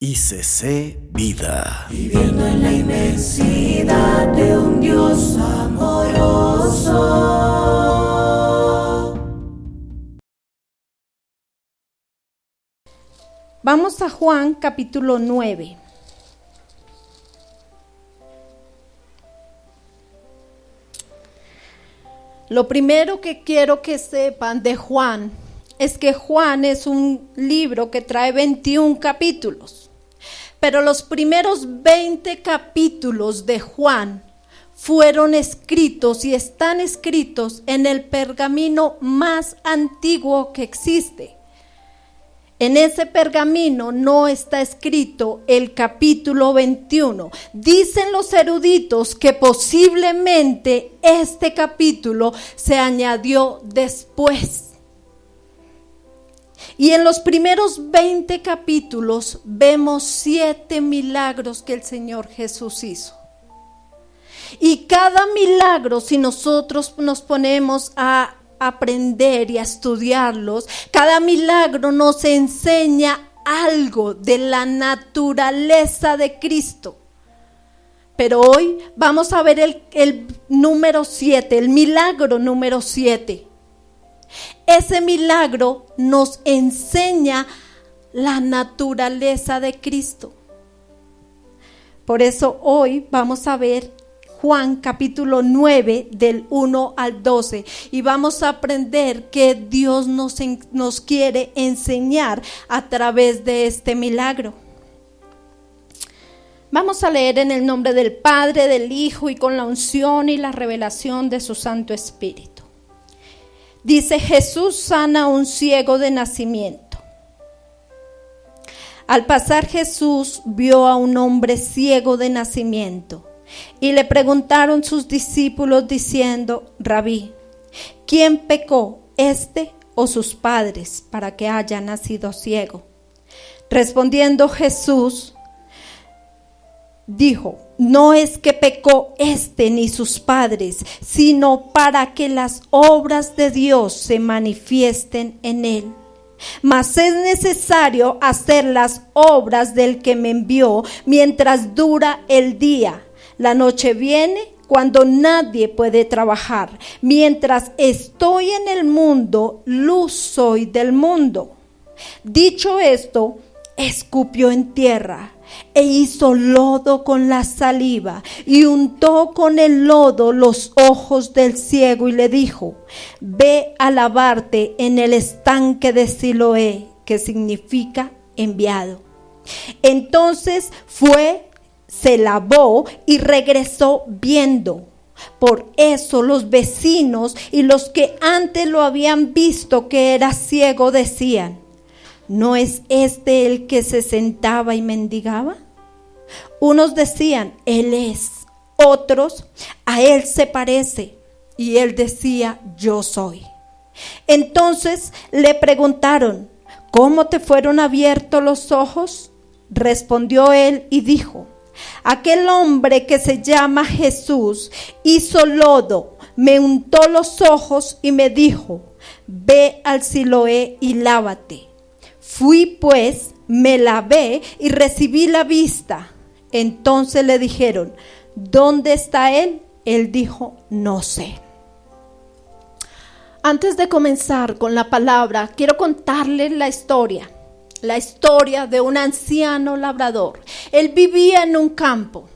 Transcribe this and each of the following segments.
ICC Vida. Viviendo en la inmensidad de un Dios amoroso. Vamos a Juan capítulo 9. Lo primero que quiero que sepan de Juan es que Juan es un libro que trae 21 capítulos. Pero los primeros 20 capítulos de Juan fueron escritos y están escritos en el pergamino más antiguo que existe. En ese pergamino no está escrito el capítulo 21. Dicen los eruditos que posiblemente este capítulo se añadió después. Y en los primeros 20 capítulos vemos 7 milagros que el Señor Jesús hizo. Y cada milagro, si nosotros nos ponemos a aprender y a estudiarlos, cada milagro nos enseña algo de la naturaleza de Cristo. Pero hoy vamos a ver el número 7, el milagro número 7. Ese milagro nos enseña la naturaleza de Cristo. Por eso hoy vamos a ver Juan capítulo 9 del 1 al 12 y vamos a aprender que Dios nos quiere enseñar a través de este milagro. Vamos a leer en el nombre del Padre, del Hijo y con la unción y la revelación de su Santo Espíritu. Dice: Jesús sana a un ciego de nacimiento. Al pasar Jesús vio a un hombre ciego de nacimiento y le preguntaron sus discípulos diciendo: Rabí, ¿quién pecó, este o sus padres, para que haya nacido ciego? Respondiendo Jesús dijo: no es que pecó este ni sus padres, sino para que las obras de Dios se manifiesten en él. Mas es necesario hacer las obras del que me envió mientras dura el día. La noche viene cuando nadie puede trabajar. Mientras estoy en el mundo, luz soy del mundo. Dicho esto, escupió en tierra e hizo lodo con la saliva y untó con el lodo los ojos del ciego y le dijo: ve a lavarte en el estanque de Siloé, que significa enviado. Entonces fue, se lavó y regresó viendo. Por eso los vecinos y los que antes lo habían visto que era ciego decían: ¿no es este el que se sentaba y mendigaba? Unos decían: él es. Otros: a él se parece. Y él decía: yo soy. Entonces le preguntaron: ¿cómo te fueron abiertos los ojos? Respondió él y dijo: aquel hombre que se llama Jesús hizo lodo, me untó los ojos y me dijo: ve al Siloé y lávate. Fui pues, me lavé y recibí la vista. Entonces le dijeron: ¿dónde está él? Él dijo: no sé. Antes de comenzar con la palabra, quiero contarles la historia de un anciano labrador. Él vivía en un campo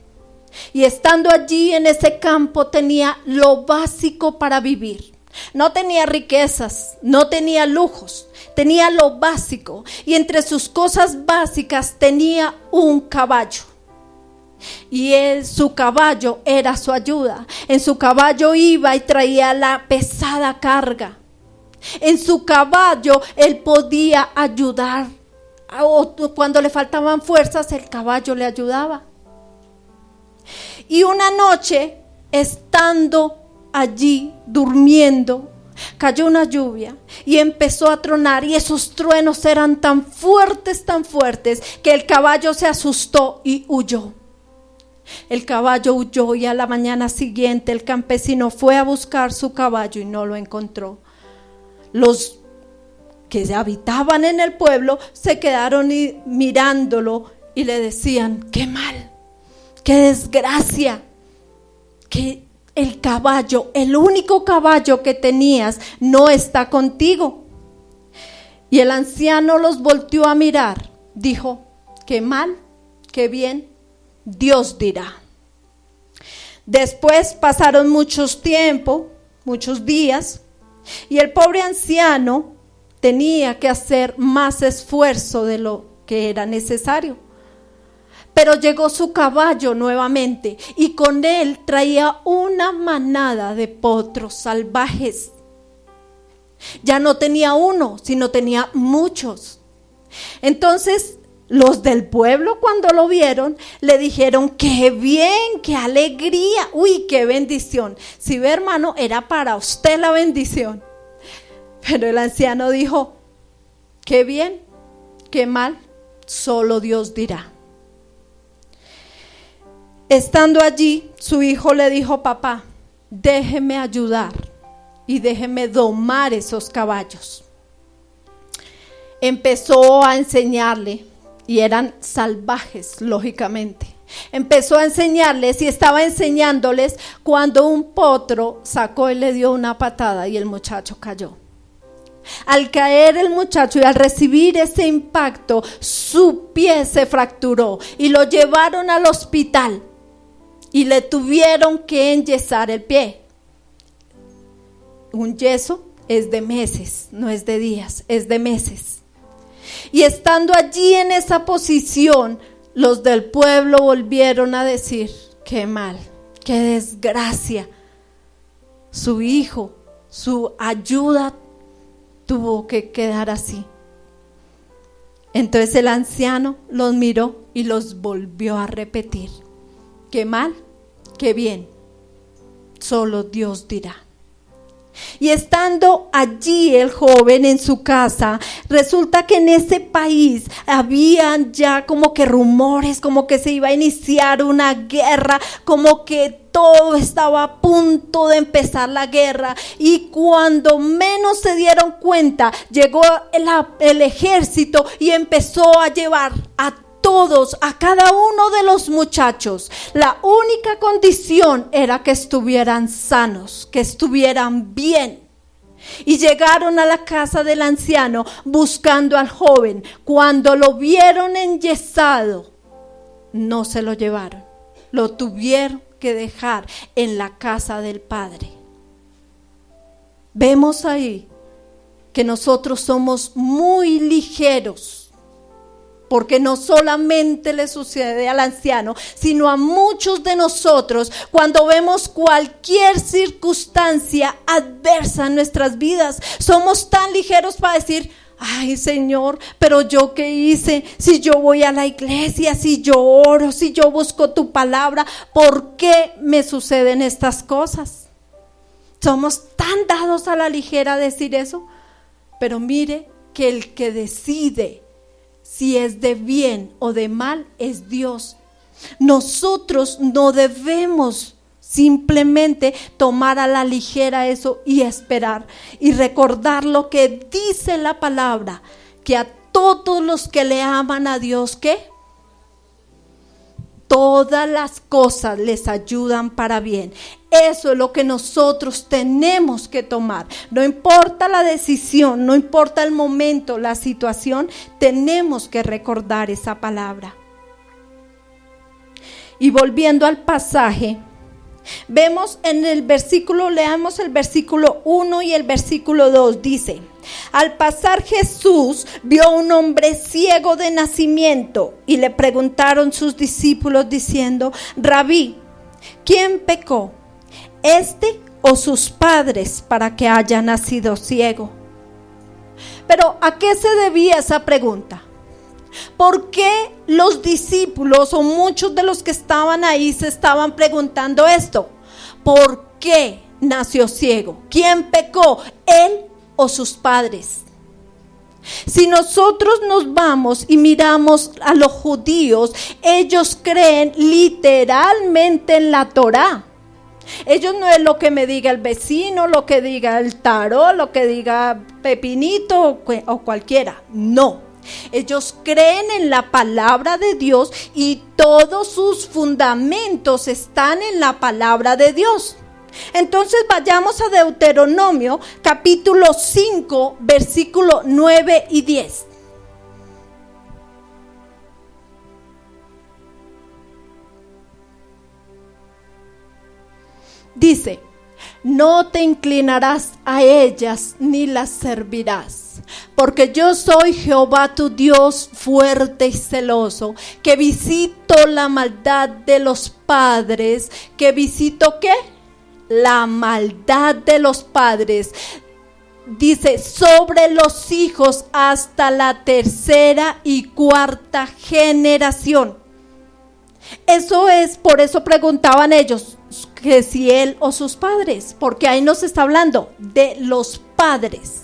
y estando allí en ese campo tenía lo básico para vivir. No tenía riquezas, no tenía lujos, tenía lo básico y entre sus cosas básicas tenía un caballo. Y su caballo era su ayuda. En su caballo iba y traía la pesada carga. En su caballo él podía ayudar. Cuando le faltaban fuerzas, el caballo le ayudaba. Y una noche, estando allí durmiendo, cayó una lluvia y empezó a tronar, y esos truenos eran tan fuertes que el caballo se asustó y huyó. El caballo huyó y a la mañana siguiente el campesino fue a buscar su caballo y no lo encontró. Los que habitaban en el pueblo se quedaron mirándolo y le decían: qué mal, qué desgracia, que el caballo, el único caballo que tenías, no está contigo. Y el anciano los volteó a mirar, dijo: qué mal, qué bien, Dios dirá. Después pasaron muchos días, y el pobre anciano tenía que hacer más esfuerzo de lo que era necesario. Pero llegó su caballo nuevamente, y con él traía una manada de potros salvajes. Ya no tenía uno, sino tenía muchos. Entonces los del pueblo, cuando lo vieron, le dijeron: qué bien, qué alegría, uy, qué bendición. Si ve, hermano, era para usted la bendición. Pero el anciano dijo: qué bien, qué mal, solo Dios dirá. Estando allí, su hijo le dijo: papá, déjeme ayudar y déjeme domar esos caballos. Empezó a enseñarle, y eran salvajes, lógicamente. Empezó a enseñarles y estaba enseñándoles cuando un potro sacó y le dio una patada y el muchacho cayó. Al caer el muchacho y al recibir ese impacto, su pie se fracturó y lo llevaron al hospital y le tuvieron que enyesar el pie. Un yeso es de meses, no es de días, es de meses. Y estando allí en esa posición, los del pueblo volvieron a decir: qué mal, qué desgracia. Su hijo, su ayuda tuvo que quedar así. Entonces el anciano los miró y los volvió a repetir: qué mal, qué bien, solo Dios dirá. Y estando allí el joven en su casa, resulta que en ese país habían ya como que rumores, como que se iba a iniciar una guerra, como que todo estaba a punto de empezar la guerra. Y cuando menos se dieron cuenta, llegó el ejército y empezó a llevar a todos, a cada uno de los muchachos. La única condición era que estuvieran sanos, que estuvieran bien. Y llegaron a la casa del anciano buscando al joven. Cuando lo vieron enyesado, no se lo llevaron. Lo tuvieron que dejar en la casa del padre. Vemos ahí que nosotros somos muy ligeros, porque no solamente le sucede al anciano, sino a muchos de nosotros cuando vemos cualquier circunstancia adversa en nuestras vidas. Somos tan ligeros para decir: ay, Señor, pero yo qué hice, si yo voy a la iglesia, si yo oro, si yo busco tu palabra, ¿por qué me suceden estas cosas? Somos tan dados a la ligera decir eso. Pero mire que el que decide si es de bien o de mal es Dios. Nosotros no debemos simplemente tomar a la ligera eso y esperar y recordar lo que dice la palabra, que a todos los que le aman a Dios, ¿qué? Todas las cosas les ayudan para bien. Eso es lo que nosotros tenemos que tomar. No importa la decisión, no importa el momento, la situación, tenemos que recordar esa palabra. Y volviendo al pasaje, vemos en el versículo, leamos el versículo 1 y el versículo 2, dice: al pasar Jesús vio a un hombre ciego de nacimiento y le preguntaron sus discípulos diciendo: Rabí, ¿quién pecó, este o sus padres, para que haya nacido ciego? Pero ¿a qué se debía esa pregunta? ¿Por qué los discípulos o muchos de los que estaban ahí se estaban preguntando esto? ¿Por qué nació ciego? ¿Quién pecó, él o sus padres? Si nosotros nos vamos y miramos a los judíos, ellos creen literalmente en la Torá. Ellos no es lo que me diga el vecino, lo que diga el tarot, lo que diga Pepinito o cualquiera. No, Ellos creen en la palabra de Dios y todos sus fundamentos están en la palabra de Dios. Entonces vayamos a Deuteronomio capítulo 5, versículo 9 y 10. Dice: no te inclinarás a ellas ni las servirás, porque yo soy Jehová tu Dios fuerte y celoso, que visito la maldad de los padres. ¿Que visito qué? La maldad de los padres. Dice, sobre los hijos hasta la tercera y cuarta generación. Eso es, por eso preguntaban ellos, que si él o sus padres, porque ahí nos está hablando de los padres.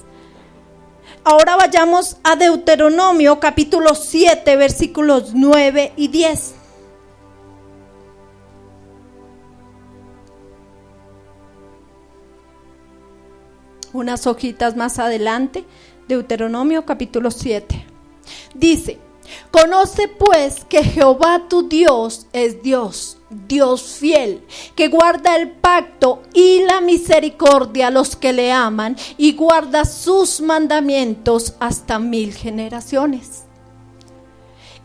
Ahora vayamos a Deuteronomio capítulo 7, versículos 9 y 10. Unas hojitas más adelante, Deuteronomio capítulo 7. Dice: conoce pues que Jehová tu Dios es Dios, Dios fiel, que guarda el pacto y la misericordia a los que le aman y guarda sus mandamientos hasta 1000 generaciones.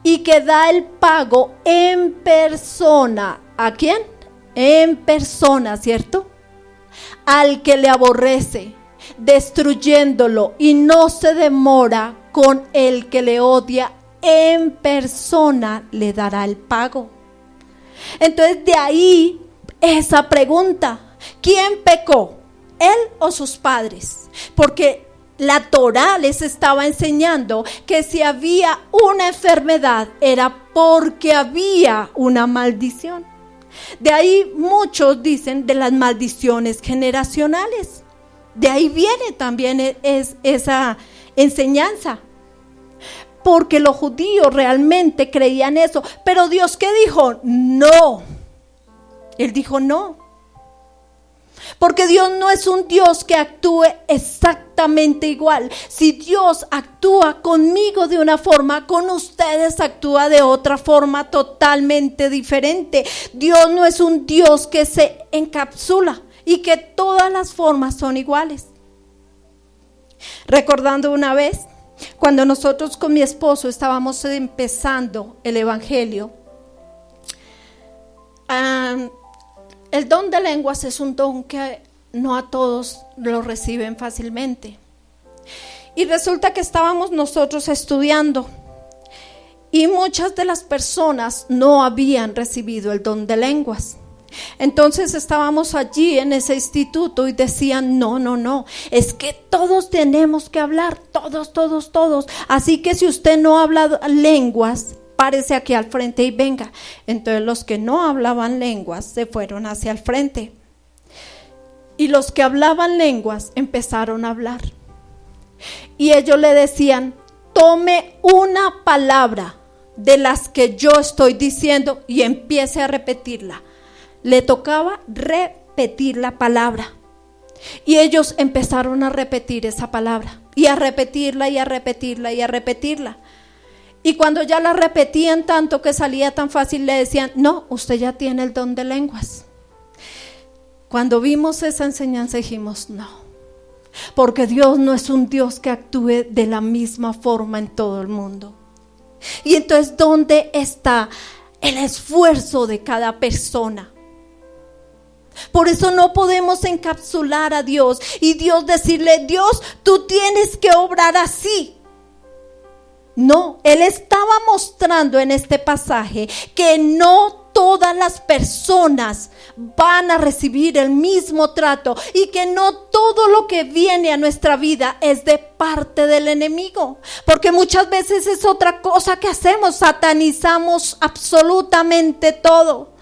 Y que da el pago en persona. ¿A quién? En persona, ¿cierto? Al que le aborrece, destruyéndolo, y no se demora con el que le odia. En persona le dará el pago. Entonces de ahí esa pregunta: ¿quién pecó? ¿Él o sus padres? Porque la Torá les estaba enseñando que si había una enfermedad era porque había una maldición. De ahí muchos dicen de las maldiciones generacionales. De ahí viene también esa enseñanza. Porque los judíos realmente creían eso. Pero Dios, ¿qué dijo? No. Él dijo no. Porque Dios no es un Dios que actúe exactamente igual. Si Dios actúa conmigo de una forma, con ustedes actúa de otra forma totalmente diferente. Dios no es un Dios que se encapsula y que todas las formas son iguales. Recordando una vez, cuando nosotros con mi esposo estábamos empezando el evangelio, el don de lenguas es un don que no a todos lo reciben fácilmente. Y resulta que estábamos nosotros estudiando y muchas de las personas no habían recibido el don de lenguas. Entonces estábamos allí en ese instituto y decían: no, es que todos tenemos que hablar, todos. Así que si usted no habla lenguas, párese aquí al frente y venga. Entonces los que no hablaban lenguas se fueron hacia el frente. Y los que hablaban lenguas empezaron a hablar. Y ellos le decían: tome una palabra de las que yo estoy diciendo y empiece a repetirla. Le tocaba repetir la palabra. Y ellos empezaron a repetir esa palabra. Y a repetirla, y a repetirla, y a repetirla. Y cuando ya la repetían tanto que salía tan fácil, le decían: no, usted ya tiene el don de lenguas. Cuando vimos esa enseñanza dijimos: no. Porque Dios no es un Dios que actúe de la misma forma en todo el mundo. Y entonces, ¿dónde está el esfuerzo de cada persona? Por eso no podemos encapsular a Dios y Dios decirle: Dios, tú tienes que obrar así. No, Él estaba mostrando en este pasaje que no todas las personas van a recibir el mismo trato y que no todo lo que viene a nuestra vida es de parte del enemigo. Porque muchas veces es otra cosa que hacemos: satanizamos absolutamente todo.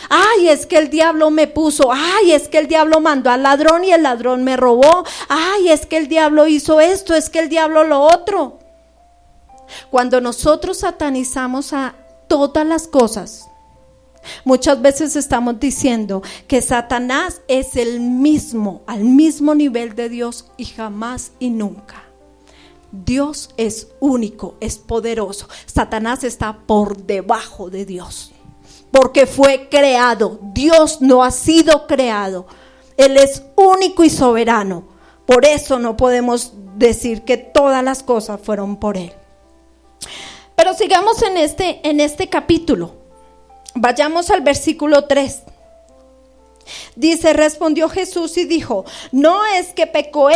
Ay, es que el diablo me puso. Ay, es que el diablo mandó al ladrón y el ladrón me robó. Ay, es que el diablo hizo esto, es que el diablo lo otro. Cuando nosotros satanizamos a todas las cosas, muchas veces estamos diciendo que Satanás es al mismo nivel de Dios y jamás y nunca. Dios es único, es poderoso. Satanás está por debajo de Dios, porque fue creado. Dios no ha sido creado. Él es único y soberano. Por eso no podemos decir que todas las cosas fueron por Él. Pero sigamos en este capítulo. Vayamos al versículo 3. Dice, respondió Jesús y dijo, no es que pecó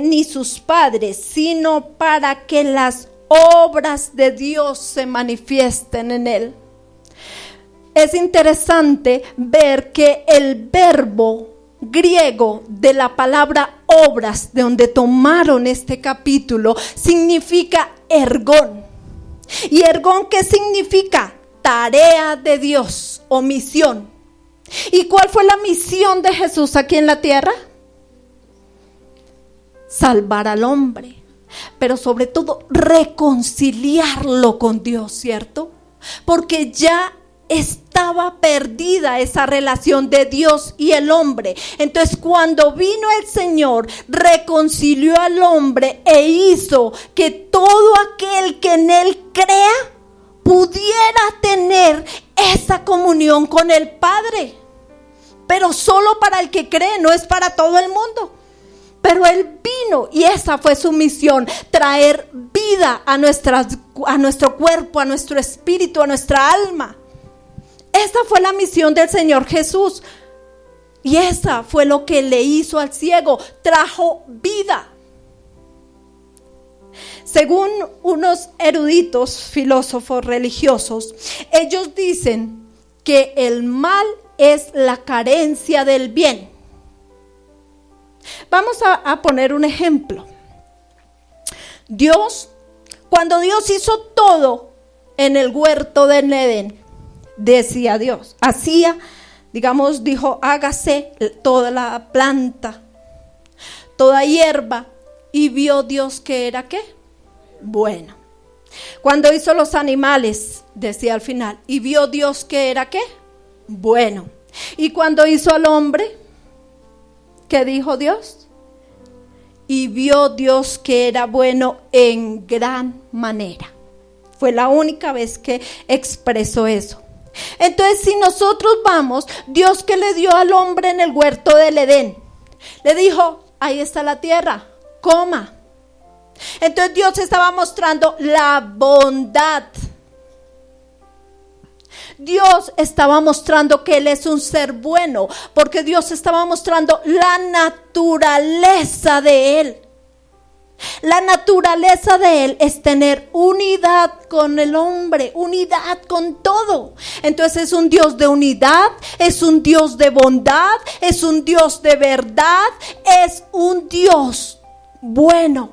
ni sus padres, sino para que las obras de Dios se manifiesten en él. Es interesante ver que el verbo griego de la palabra obras, de donde tomaron este capítulo, significa ergón. ¿Y ergón qué significa? Tarea de Dios o misión. ¿Y cuál fue la misión de Jesús aquí en la tierra? Salvar al hombre, pero sobre todo reconciliarlo con Dios, ¿cierto? Porque ya estaba perdida esa relación de Dios y el hombre. Entonces, cuando vino el Señor, reconcilió al hombre e hizo que todo aquel que en él crea pudiera tener esa comunión con el Padre. Pero solo para el que cree, no es para todo el mundo. Pero Él vino y esa fue su misión, traer vida a nuestro cuerpo, a nuestro espíritu, a nuestra alma. Esa fue la misión del Señor Jesús. Y esa fue lo que le hizo al ciego, trajo vida. Según unos eruditos filósofos religiosos, ellos dicen que el mal es la carencia del bien. Vamos a poner un ejemplo. Cuando Dios hizo todo en el huerto del Edén, decía Dios, dijo, hágase toda la planta, toda hierba, y vio Dios que era ¿qué? Bueno. Cuando hizo los animales, decía al final, y vio Dios que era ¿qué? Bueno. Y cuando hizo al hombre, ¿qué dijo Dios? Y vio Dios que era bueno en gran manera. Fue la única vez que expresó eso. Entonces, si nosotros vamos, Dios que le dio al hombre en el huerto del Edén, le dijo, ahí está la tierra, coma. Entonces Dios estaba mostrando la bondad. Dios estaba mostrando que Él es un ser bueno, porque Dios estaba mostrando la naturaleza de Él. La naturaleza de Él es tener unidad con el hombre, unidad con todo. Entonces es un Dios de unidad, es un Dios de bondad, es un Dios de verdad, es un Dios bueno.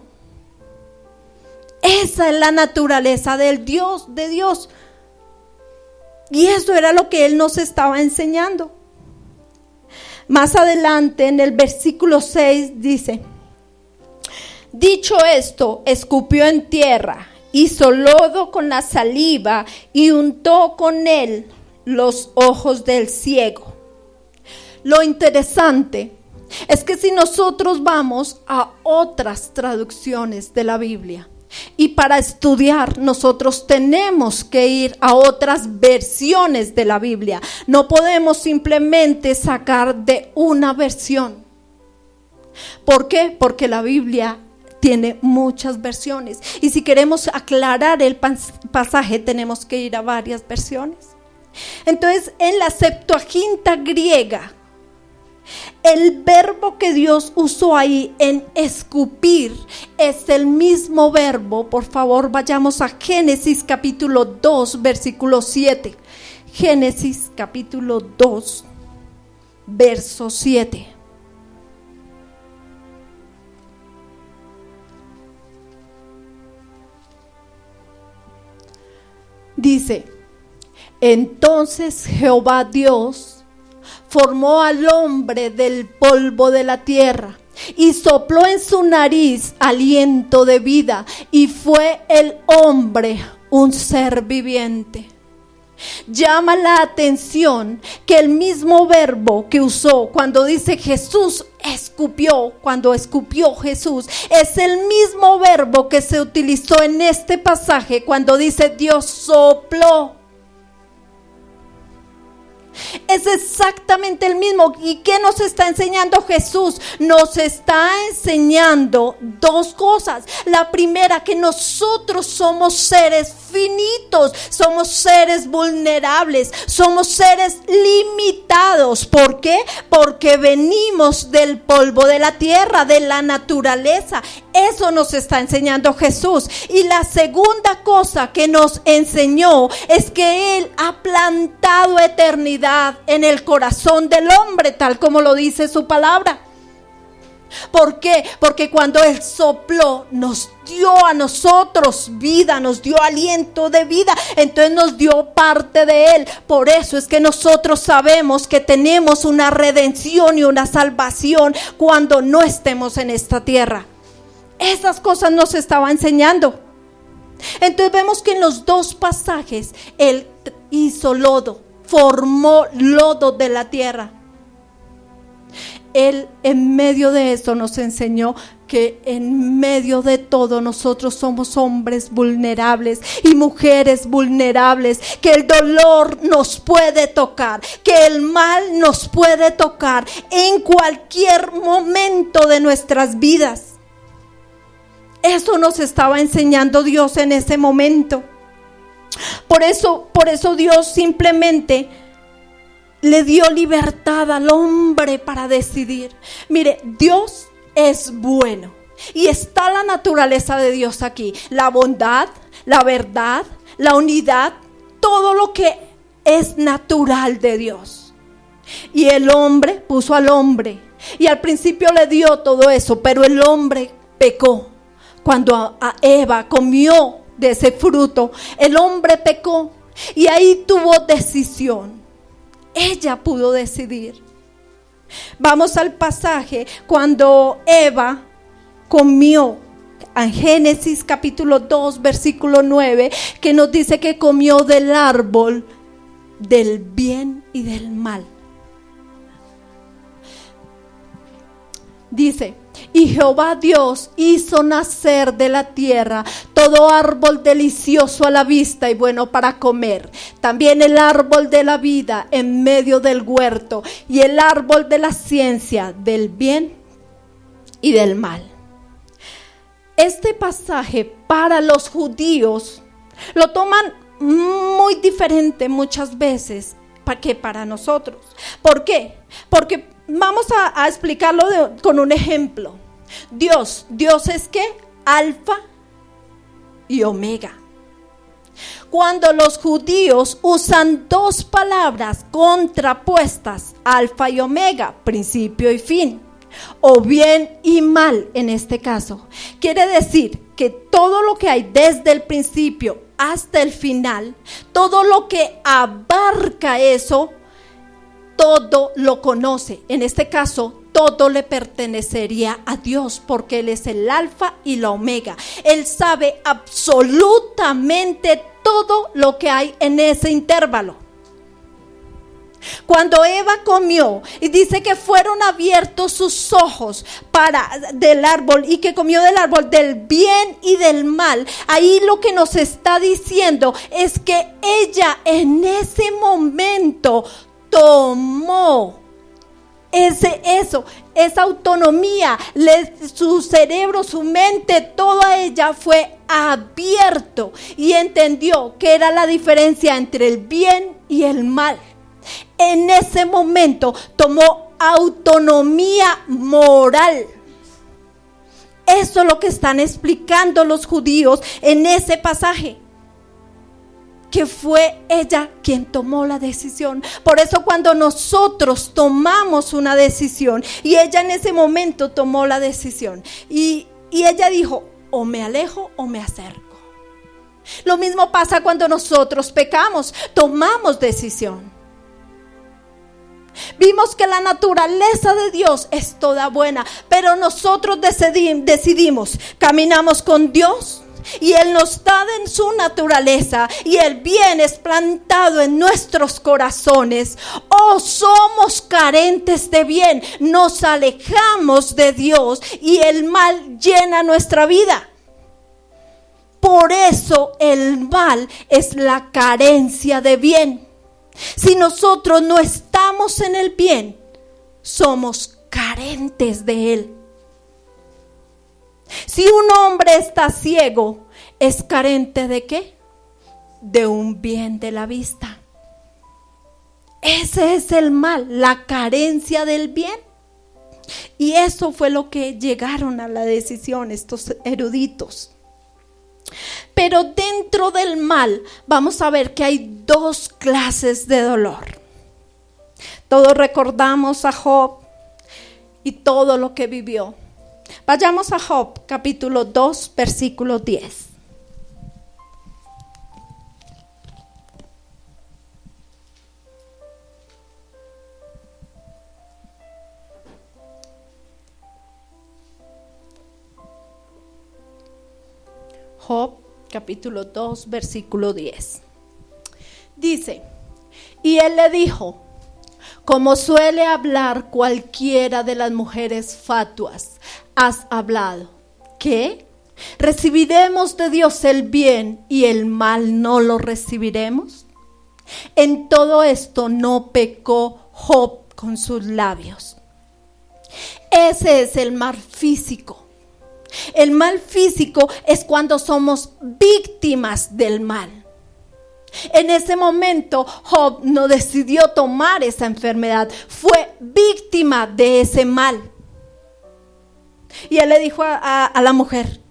Esa es la naturaleza del Dios, de Dios. Y eso era lo que Él nos estaba enseñando. Más adelante en el versículo 6 dice, dicho esto, escupió en tierra, hizo lodo con la saliva y untó con él los ojos del ciego. Lo interesante es que si nosotros vamos a otras traducciones de la Biblia, y para estudiar nosotros tenemos que ir a otras versiones de la Biblia. No podemos simplemente sacar de una versión. ¿Por qué? Porque la Biblia tiene muchas versiones. Y si queremos aclarar el pasaje, tenemos que ir a varias versiones. Entonces, en la Septuaginta griega, el verbo que Dios usó ahí en escupir es el mismo verbo. Por favor, vayamos a Génesis capítulo 2, versículo 7. Génesis capítulo 2, verso 7. Dice, entonces Jehová Dios formó al hombre del polvo de la tierra y sopló en su nariz aliento de vida, y fue el hombre un ser viviente. llama la atención que el mismo verbo que usó cuando dice Jesús escupió, cuando escupió Jesús, es el mismo verbo que se utilizó en este pasaje cuando dice Dios sopló. Es exactamente el mismo. ¿Y qué nos está enseñando Jesús? Nos está enseñando dos cosas. La primera, que nosotros somos seres finitos, somos seres vulnerables, somos seres limitados. ¿Por qué? Porque venimos del polvo de la tierra, de la naturaleza. Eso nos está enseñando Jesús. Y la segunda cosa que nos enseñó es que Él ha plantado eternidad en el corazón del hombre, tal como lo dice su palabra. ¿Por qué? Porque cuando Él sopló, nos dio a nosotros vida, nos dio aliento de vida, entonces nos dio parte de Él. Por eso es que nosotros sabemos que tenemos una redención y una salvación cuando no estemos en esta tierra. Esas cosas nos estaba enseñando. Entonces vemos que en los dos pasajes Él hizo lodo, formó lodo de la tierra. Él en medio de eso nos enseñó que en medio de todo nosotros somos hombres vulnerables y mujeres vulnerables, que el dolor nos puede tocar, que el mal nos puede tocar en cualquier momento de nuestras vidas. Eso nos estaba enseñando Dios en ese momento. Por eso Dios simplemente le dio libertad al hombre para decidir. Mire, Dios es bueno y está la naturaleza de Dios aquí. La bondad, la verdad, la unidad, todo lo que es natural de Dios. Y el hombre puso al hombre y al principio le dio todo eso, pero el hombre pecó. Cuando a Eva comió de ese fruto, el hombre pecó y ahí tuvo decisión. Ella pudo decidir. Vamos al pasaje cuando Eva comió, en Génesis capítulo 2 versículo 9, que nos dice que comió del árbol del bien y del mal. Dice: y Jehová Dios hizo nacer de la tierra todo árbol delicioso a la vista y bueno para comer, también el árbol de la vida en medio del huerto y el árbol de la ciencia del bien y del mal. Este pasaje para los judíos lo toman muy diferente muchas veces que para nosotros. ¿Por qué? Porque vamos a explicarlo con un ejemplo. Dios es ¿qué? Alfa y Omega. Cuando los judíos usan dos palabras contrapuestas, alfa y omega, principio y fin, o bien y mal en este caso, quiere decir que todo lo que hay desde el principio hasta el final, todo lo que abarca eso, todo lo conoce. En este caso, todo le pertenecería a Dios porque Él es el alfa y la omega. Él sabe absolutamente todo lo que hay en ese intervalo. Cuando Eva comió y dice que fueron abiertos sus ojos del árbol y que comió del árbol del bien y del mal, ahí lo que nos está diciendo es que ella en ese momento tomó esa autonomía, su cerebro, su mente, toda ella fue abierto y entendió que era la diferencia entre el bien y el mal. En ese momento tomó autonomía moral. Eso es lo que están explicando los judíos en ese pasaje, que fue ella quien tomó la decisión. Por eso cuando nosotros tomamos una decisión, y ella en ese momento tomó la decisión, y ella dijo, o me alejo o me acerco. Lo mismo pasa cuando nosotros pecamos, tomamos decisión. Vimos que la naturaleza de Dios es toda buena, pero nosotros decidimos, caminamos con Dios, Y Él nos da en su naturaleza y el bien es plantado en nuestros corazones. Oh, somos carentes de bien, nos alejamos de Dios y el mal llena nuestra vida. Por eso el mal es la carencia de bien. Si nosotros no estamos en el bien, somos carentes de él. Si un hombre está ciego, ¿es carente de qué? De un bien de la vista. Ese es el mal, la carencia del bien. Y eso fue lo que llegaron a la decisión estos eruditos. Pero dentro del mal vamos a ver que hay dos clases de dolor. Todos recordamos a Job y todo lo que vivió. Vayamos a Job, capítulo 2, versículo 10. Job, capítulo 2, versículo 10. Dice, y él le dijo, como suele hablar cualquiera de las mujeres fatuas, has hablado. ¿Qué? ¿Recibiremos de Dios el bien y el mal no lo recibiremos? En todo esto no pecó Job con sus labios. Ese es el mal físico. El mal físico es cuando somos víctimas del mal. En ese momento Job no decidió tomar esa enfermedad, fue víctima de ese mal. Y él le dijo a la mujer,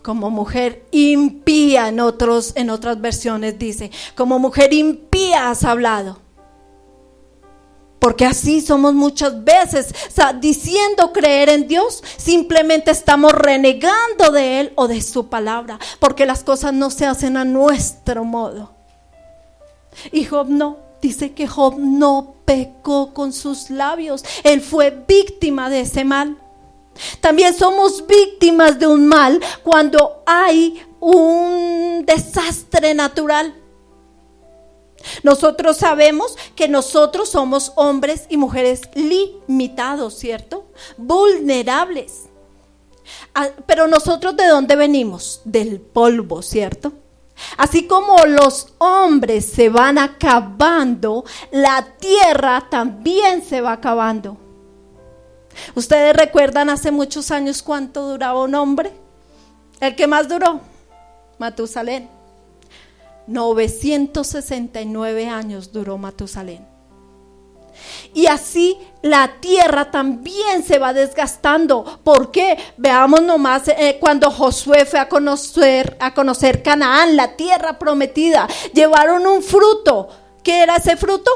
como mujer impía, en otras versiones dice, como mujer impía has hablado. Porque así somos muchas veces, o sea, diciendo creer en Dios, simplemente estamos renegando de Él o de su palabra, porque las cosas no se hacen a nuestro modo. Y Job no, dice que Job no pecó con sus labios, él fue víctima de ese mal. También somos víctimas de un mal cuando hay un desastre natural. Nosotros sabemos que nosotros somos hombres y mujeres limitados, ¿cierto? Vulnerables. Pero nosotros, ¿de dónde venimos? Del polvo, ¿cierto? Así como los hombres se van acabando, la tierra también se va acabando. ¿Ustedes recuerdan hace muchos años cuánto duraba un hombre? El que más duró, Matusalén. 969 años duró Matusalén. Y así la tierra también se va desgastando. ¿Por qué? Veamos nomás cuando Josué fue a conocer Canaán, la tierra prometida. Llevaron un fruto. ¿Qué era ese fruto?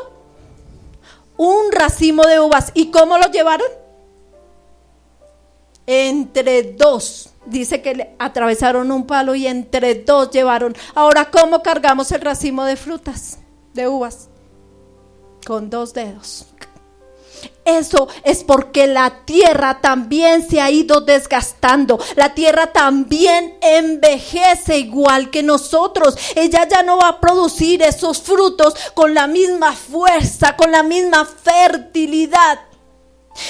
Un racimo de uvas. ¿Y cómo lo llevaron? Entre dos. Dice que le atravesaron un palo y entre dos llevaron. Ahora, ¿cómo cargamos el racimo de frutas, de uvas? Con 2 dedos. Eso es porque la tierra también se ha ido desgastando. La tierra también envejece igual que nosotros. Ella ya no va a producir esos frutos con la misma fuerza, con la misma fertilidad.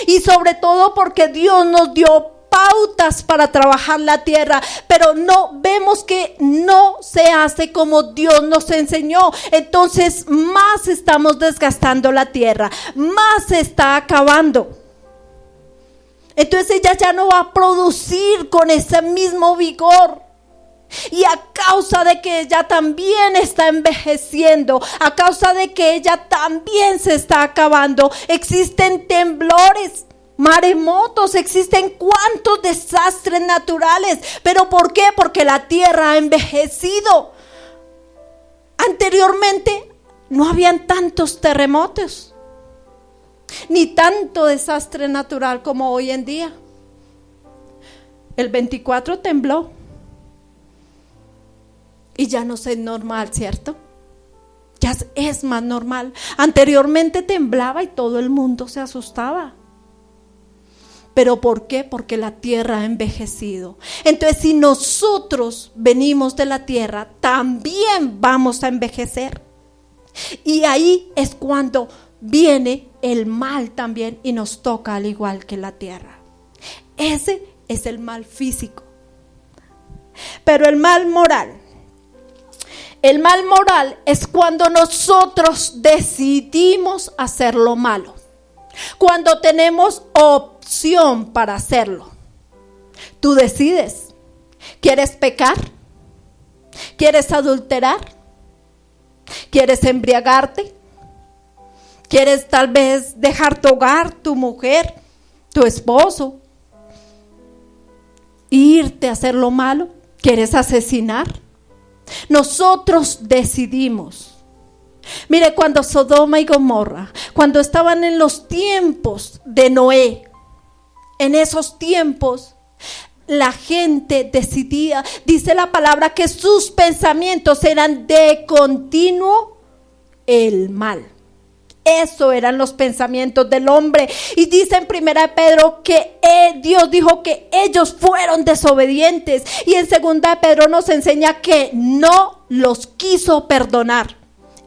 Y sobre todo porque Dios nos dio pautas para trabajar la tierra, pero no vemos que no se hace como Dios nos enseñó. Entonces más estamos desgastando la tierra, más se está acabando. Entonces ella ya no va a producir con ese mismo vigor. Y a causa de que ella también está envejeciendo, a causa de que ella también se está acabando, existen temblores, maremotos, existen cuantos desastres naturales. ¿Pero por qué? Porque la tierra ha envejecido. Anteriormente no habían tantos terremotos, ni tanto desastre natural como hoy en día. El 24 tembló y ya no es normal, ¿cierto? Ya es más normal. Anteriormente temblaba y todo el mundo se asustaba. ¿Pero por qué? Porque la tierra ha envejecido. Entonces, si nosotros venimos de la tierra, también vamos a envejecer. Y ahí es cuando viene el mal también y nos toca al igual que la tierra. Ese es el mal físico. Pero el mal moral es cuando nosotros decidimos hacer lo malo. Cuando tenemos opción para hacerlo. Tú decides. ¿Quieres pecar? ¿Quieres adulterar? ¿Quieres embriagarte? ¿Quieres tal vez dejar tu hogar, tu mujer, tu esposo? ¿Irte a hacer lo malo? ¿Quieres asesinar? Nosotros decidimos. Mire, cuando Sodoma y Gomorra, cuando estaban en los tiempos de Noé, en esos tiempos, la gente decidía, dice la palabra, que sus pensamientos eran de continuo el mal. Eso eran los pensamientos del hombre. Y dice en 1 Pedro que Dios dijo que ellos fueron desobedientes. Y en 2 Pedro nos enseña que no los quiso perdonar.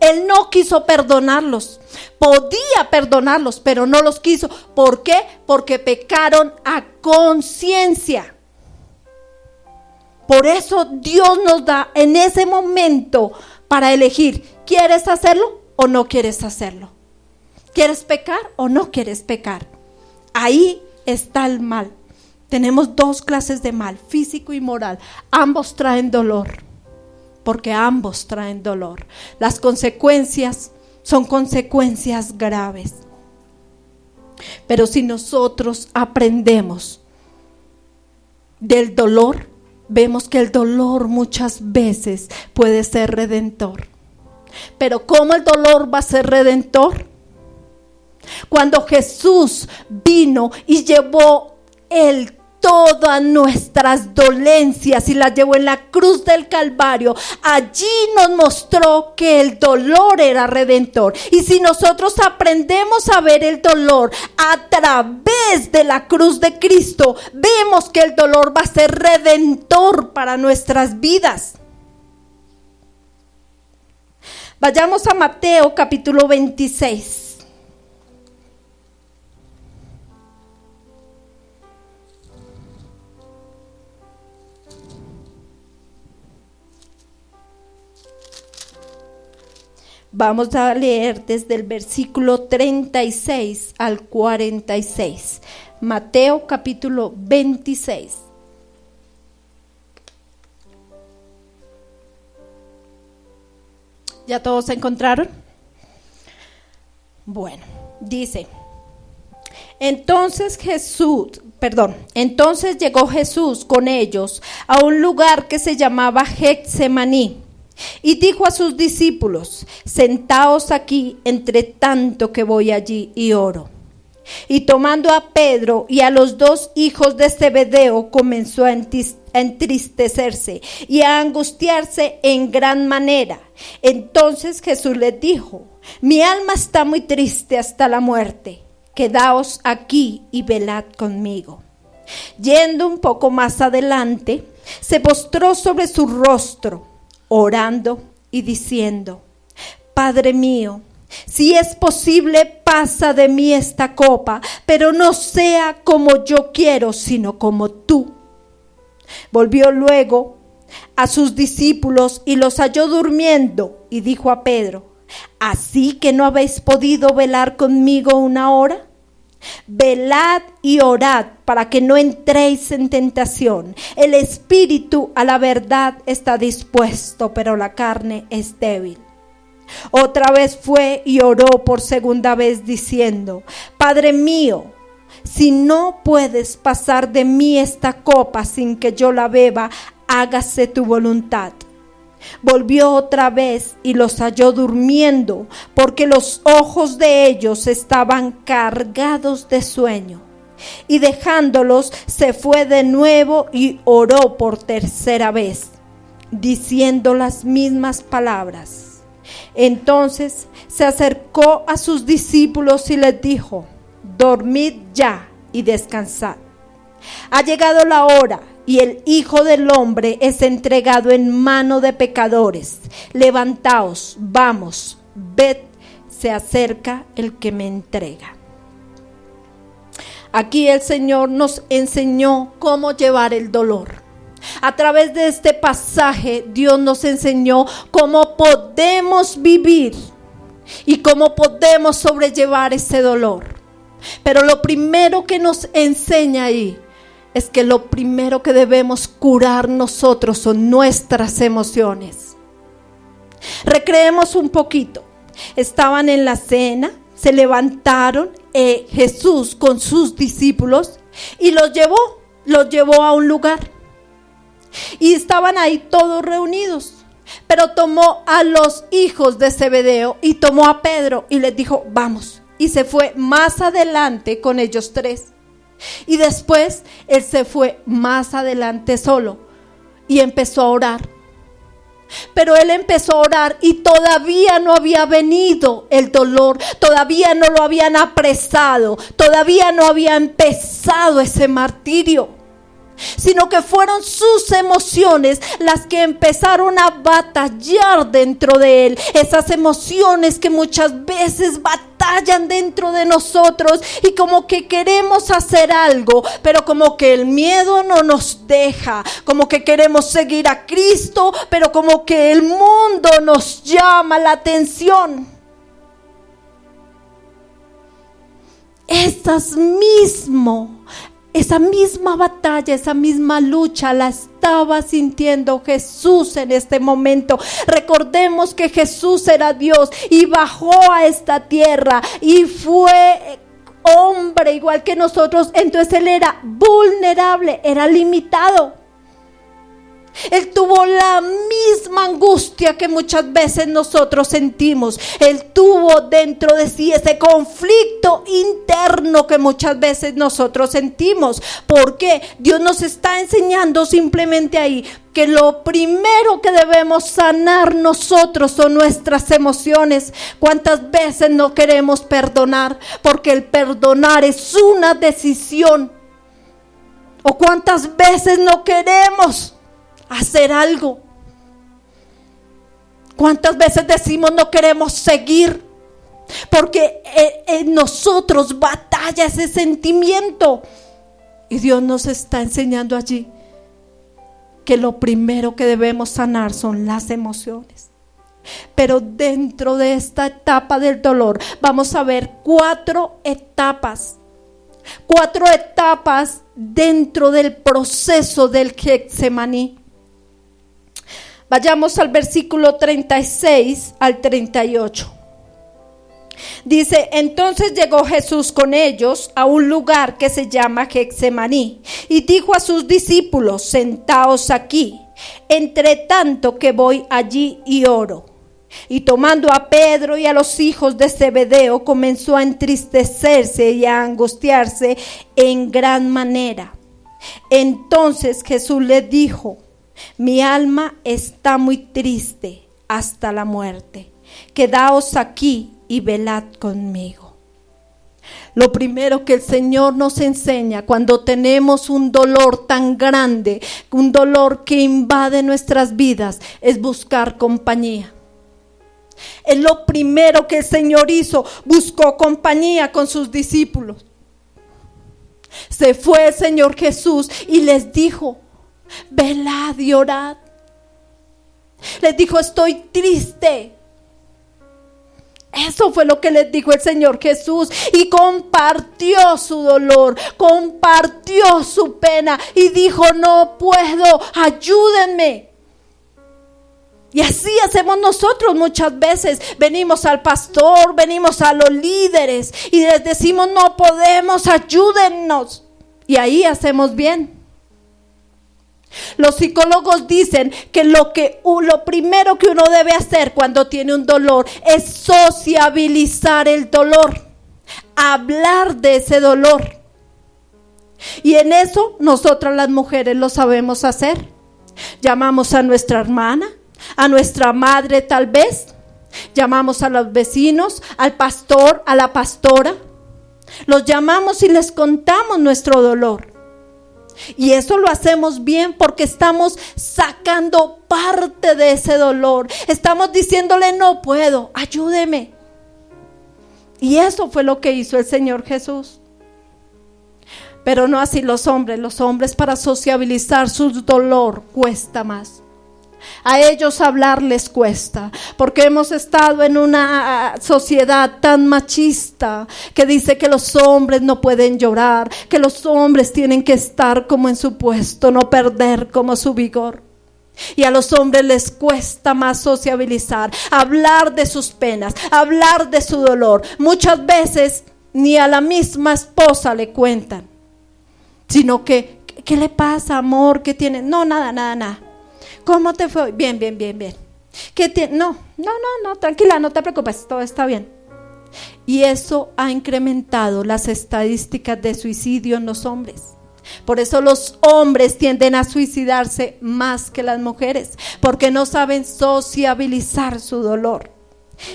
Él no quiso perdonarlos. Podía perdonarlos, pero no los quiso. ¿Por qué? Porque pecaron a conciencia. Por eso Dios nos da en ese momento para elegir. ¿Quieres hacerlo o no quieres hacerlo? ¿Quieres pecar o no quieres pecar? Ahí está el mal. Tenemos dos clases de mal, físico y moral. Ambos traen dolor, porque ambos traen dolor. Las consecuencias son consecuencias graves. Pero si nosotros aprendemos del dolor, vemos que el dolor muchas veces puede ser redentor. Pero ¿cómo el dolor va a ser redentor? Cuando Jesús vino y llevó todas nuestras dolencias y las llevó en la cruz del Calvario, allí nos mostró que el dolor era redentor. Y si nosotros aprendemos a ver el dolor a través de la cruz de Cristo, vemos que el dolor va a ser redentor para nuestras vidas. Vayamos a Mateo capítulo 26. Vamos a leer desde el versículo 36 al 46. Mateo capítulo 26. ¿Ya todos se encontraron? Bueno, dice: Entonces llegó Jesús con ellos a un lugar que se llamaba Getsemaní. Y dijo a sus discípulos: Sentaos aquí entre tanto que voy allí y oro. Y tomando a Pedro y a los dos hijos de Zebedeo, comenzó a entristecerse y a angustiarse en gran manera. Entonces Jesús les dijo: Mi alma está muy triste hasta la muerte. Quedaos aquí y velad conmigo. Yendo un poco más adelante, se postró sobre su rostro, orando y diciendo: Padre mío, si es posible, pasa de mí esta copa, pero no sea como yo quiero, sino como tú. Volvió luego a sus discípulos y los halló durmiendo, y dijo a Pedro: ¿Así que no habéis podido velar conmigo una hora? Velad y orad para que no entréis en tentación. El espíritu a la verdad está dispuesto, pero la carne es débil. Otra vez fue y oró por segunda vez diciendo: Padre mío, si no puedes pasar de mí esta copa sin que yo la beba, hágase tu voluntad. Volvió otra vez y los halló durmiendo, porque los ojos de ellos estaban cargados de sueño. Y dejándolos, se fue de nuevo y oró por tercera vez, diciendo las mismas palabras. Entonces se acercó a sus discípulos y les dijo: Dormid ya y descansad. Ha llegado la hora y el Hijo del Hombre es entregado en mano de pecadores. Levantaos, vamos, ved, se acerca el que me entrega. Aquí el Señor nos enseñó cómo llevar el dolor. A través de este pasaje, Dios nos enseñó cómo podemos vivir y cómo podemos sobrellevar ese dolor. Pero lo primero que nos enseña ahí es que lo primero que debemos curar nosotros son nuestras emociones. Recreemos un poquito. Estaban en la cena, se levantaron Jesús con sus discípulos y los llevó a un lugar. Y estaban ahí todos reunidos. Pero tomó a los hijos de Zebedeo y tomó a Pedro y les dijo, vamos. Y se fue más adelante con ellos tres. Y después él se fue más adelante solo y empezó a orar. Pero él empezó a orar y todavía no había venido el dolor, todavía no lo habían apresado, todavía no había empezado ese martirio, sino que fueron sus emociones las que empezaron a batallar dentro de él. Esas emociones que muchas veces batallan dentro de nosotros y como que queremos hacer algo, pero como que el miedo no nos deja, como que queremos seguir a Cristo, pero como que el mundo nos llama la atención. Esa misma batalla, esa misma lucha la estaba sintiendo Jesús en este momento. Recordemos que Jesús era Dios y bajó a esta tierra y fue hombre igual que nosotros. Entonces él era vulnerable, era limitado. Él tuvo la misma angustia que muchas veces nosotros sentimos. Él tuvo dentro de sí ese conflicto interno que muchas veces nosotros sentimos. Porque Dios nos está enseñando simplemente ahí que lo primero que debemos sanar nosotros son nuestras emociones. ¿Cuántas veces no queremos perdonar? Porque el perdonar es una decisión. ¿O cuántas veces no queremos hacer algo? ¿Cuántas veces decimos no queremos seguir? Porque en nosotros batalla ese sentimiento. Y Dios nos está enseñando allí que lo primero que debemos sanar son las emociones. Pero dentro de esta etapa del dolor vamos a ver 4 etapas. 4 etapas dentro del proceso del Getsemaní. Vayamos al versículo 36 al 38. Dice, entonces llegó Jesús con ellos a un lugar que se llama Getsemaní y dijo a sus discípulos, sentaos aquí, entre tanto que voy allí y oro. Y tomando a Pedro y a los hijos de Zebedeo, comenzó a entristecerse y a angustiarse en gran manera. Entonces Jesús les dijo, mi alma está muy triste hasta la muerte. Quedaos aquí y velad conmigo. Lo primero que el Señor nos enseña cuando tenemos un dolor tan grande, un dolor que invade nuestras vidas, es buscar compañía. Es lo primero que el Señor hizo, buscó compañía con sus discípulos. Se fue el Señor Jesús y les dijo, velad y orad. Les dijo, estoy triste. Eso fue lo que les dijo el Señor Jesús y compartió su dolor, compartió su pena y dijo, no puedo, ayúdenme. Y así hacemos nosotros muchas veces. Venimos al pastor, venimos a los líderes y les decimos, no podemos, ayúdennos. Y ahí hacemos bien. Los psicólogos dicen que lo primero que uno debe hacer cuando tiene un dolor es sociabilizar el dolor, hablar de ese dolor. Y en eso nosotras las mujeres lo sabemos hacer. Llamamos a nuestra hermana, a nuestra madre tal vez, llamamos a los vecinos, al pastor, a la pastora. Los llamamos y les contamos nuestro dolor. Y eso lo hacemos bien porque estamos sacando parte de ese dolor. Estamos diciéndole: no puedo, ayúdeme. Y eso fue lo que hizo el Señor Jesús. Pero no así los hombres. Los hombres, para sociabilizar su dolor cuesta más. A ellos hablar les cuesta, porque hemos estado en una sociedad tan machista que dice que los hombres no pueden llorar, que los hombres tienen que estar como en su puesto, no perder como su vigor. Y a los hombres les cuesta más sociabilizar, hablar de sus penas, hablar de su dolor. Muchas veces ni a la misma esposa le cuentan, sino que: ¿qué le pasa, amor? ¿Qué tiene? No, nada. ¿Cómo te fue? Bien. ¿Qué tiene? No, tranquila, no te preocupes, todo está bien. Y eso ha incrementado las estadísticas de suicidio en los hombres. Por eso los hombres tienden a suicidarse más que las mujeres, porque no saben sociabilizar su dolor.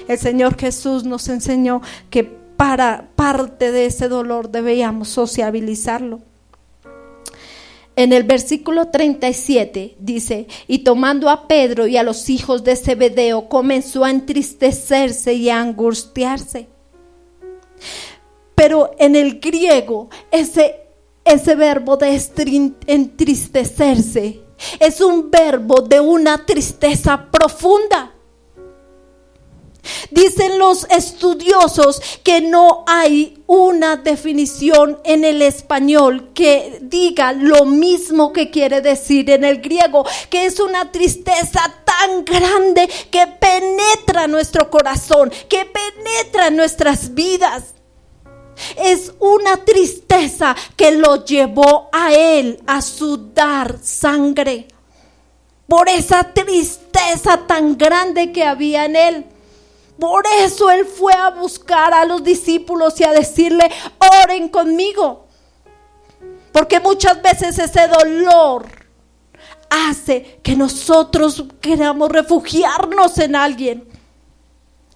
El Señor Jesús nos enseñó que para parte de ese dolor debíamos sociabilizarlo. En el versículo 37 dice: y tomando a Pedro y a los hijos de Zebedeo, comenzó a entristecerse y a angustiarse. Pero en el griego, ese verbo de entristecerse es un verbo de una tristeza profunda. Dicen los estudiosos que no hay una definición en el español que diga lo mismo que quiere decir en el griego, que es una tristeza tan grande que penetra nuestro corazón, que penetra nuestras vidas. Es una tristeza que lo llevó a él a sudar sangre por esa tristeza tan grande que había en él. Por eso él fue a buscar a los discípulos y a decirle: oren conmigo. Porque muchas veces ese dolor hace que nosotros queramos refugiarnos en alguien.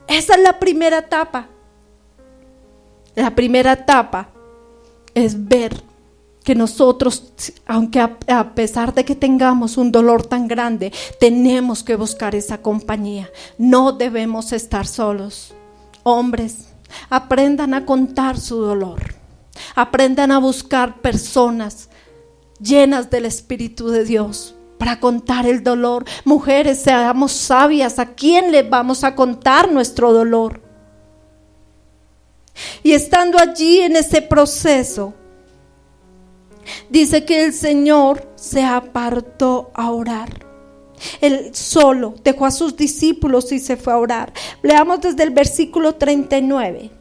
Esa es la primera etapa. La primera etapa es ver que nosotros, aunque a pesar de que tengamos un dolor tan grande, tenemos que buscar esa compañía. No debemos estar solos. Hombres, aprendan a contar su dolor. Aprendan a buscar personas llenas del Espíritu de Dios para contar el dolor. Mujeres, seamos sabias. ¿A quién le vamos a contar nuestro dolor? Y estando allí en ese proceso, dice que el Señor se apartó a orar. Él solo dejó a sus discípulos y se fue a orar. Leamos desde el versículo 39.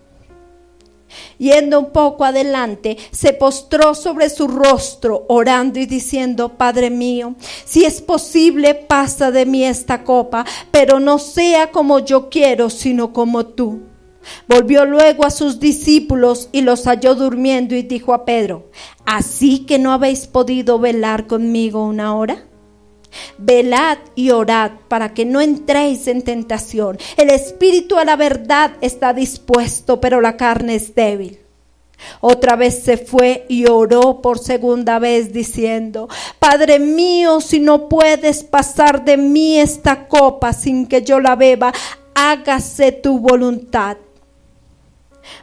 Yendo un poco adelante, se postró sobre su rostro, orando y diciendo: Padre mío, si es posible, pasa de mí esta copa, pero no sea como yo quiero, sino como tú. Volvió luego a sus discípulos y los halló durmiendo y dijo a Pedro: ¿así que no habéis podido velar conmigo una hora? Velad y orad para que no entréis en tentación. El espíritu a la verdad está dispuesto, pero la carne es débil. Otra vez se fue y oró por segunda vez diciendo: Padre mío, si no puedes pasar de mí esta copa sin que yo la beba, hágase tu voluntad.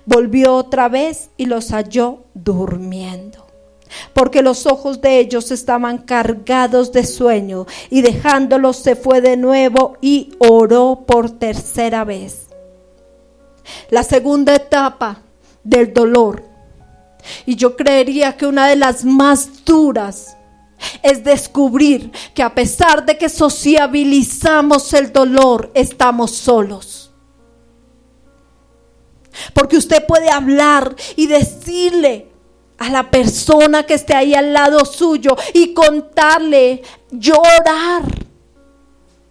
Volvió otra vez y los halló durmiendo, porque los ojos de ellos estaban cargados de sueño, y dejándolos se fue de nuevo y oró por tercera vez. La segunda etapa del dolor, y yo creería que una de las más duras, es descubrir que a pesar de que sociabilizamos el dolor, estamos solos. Porque usted puede hablar y decirle a la persona que esté ahí al lado suyo y contarle, llorar,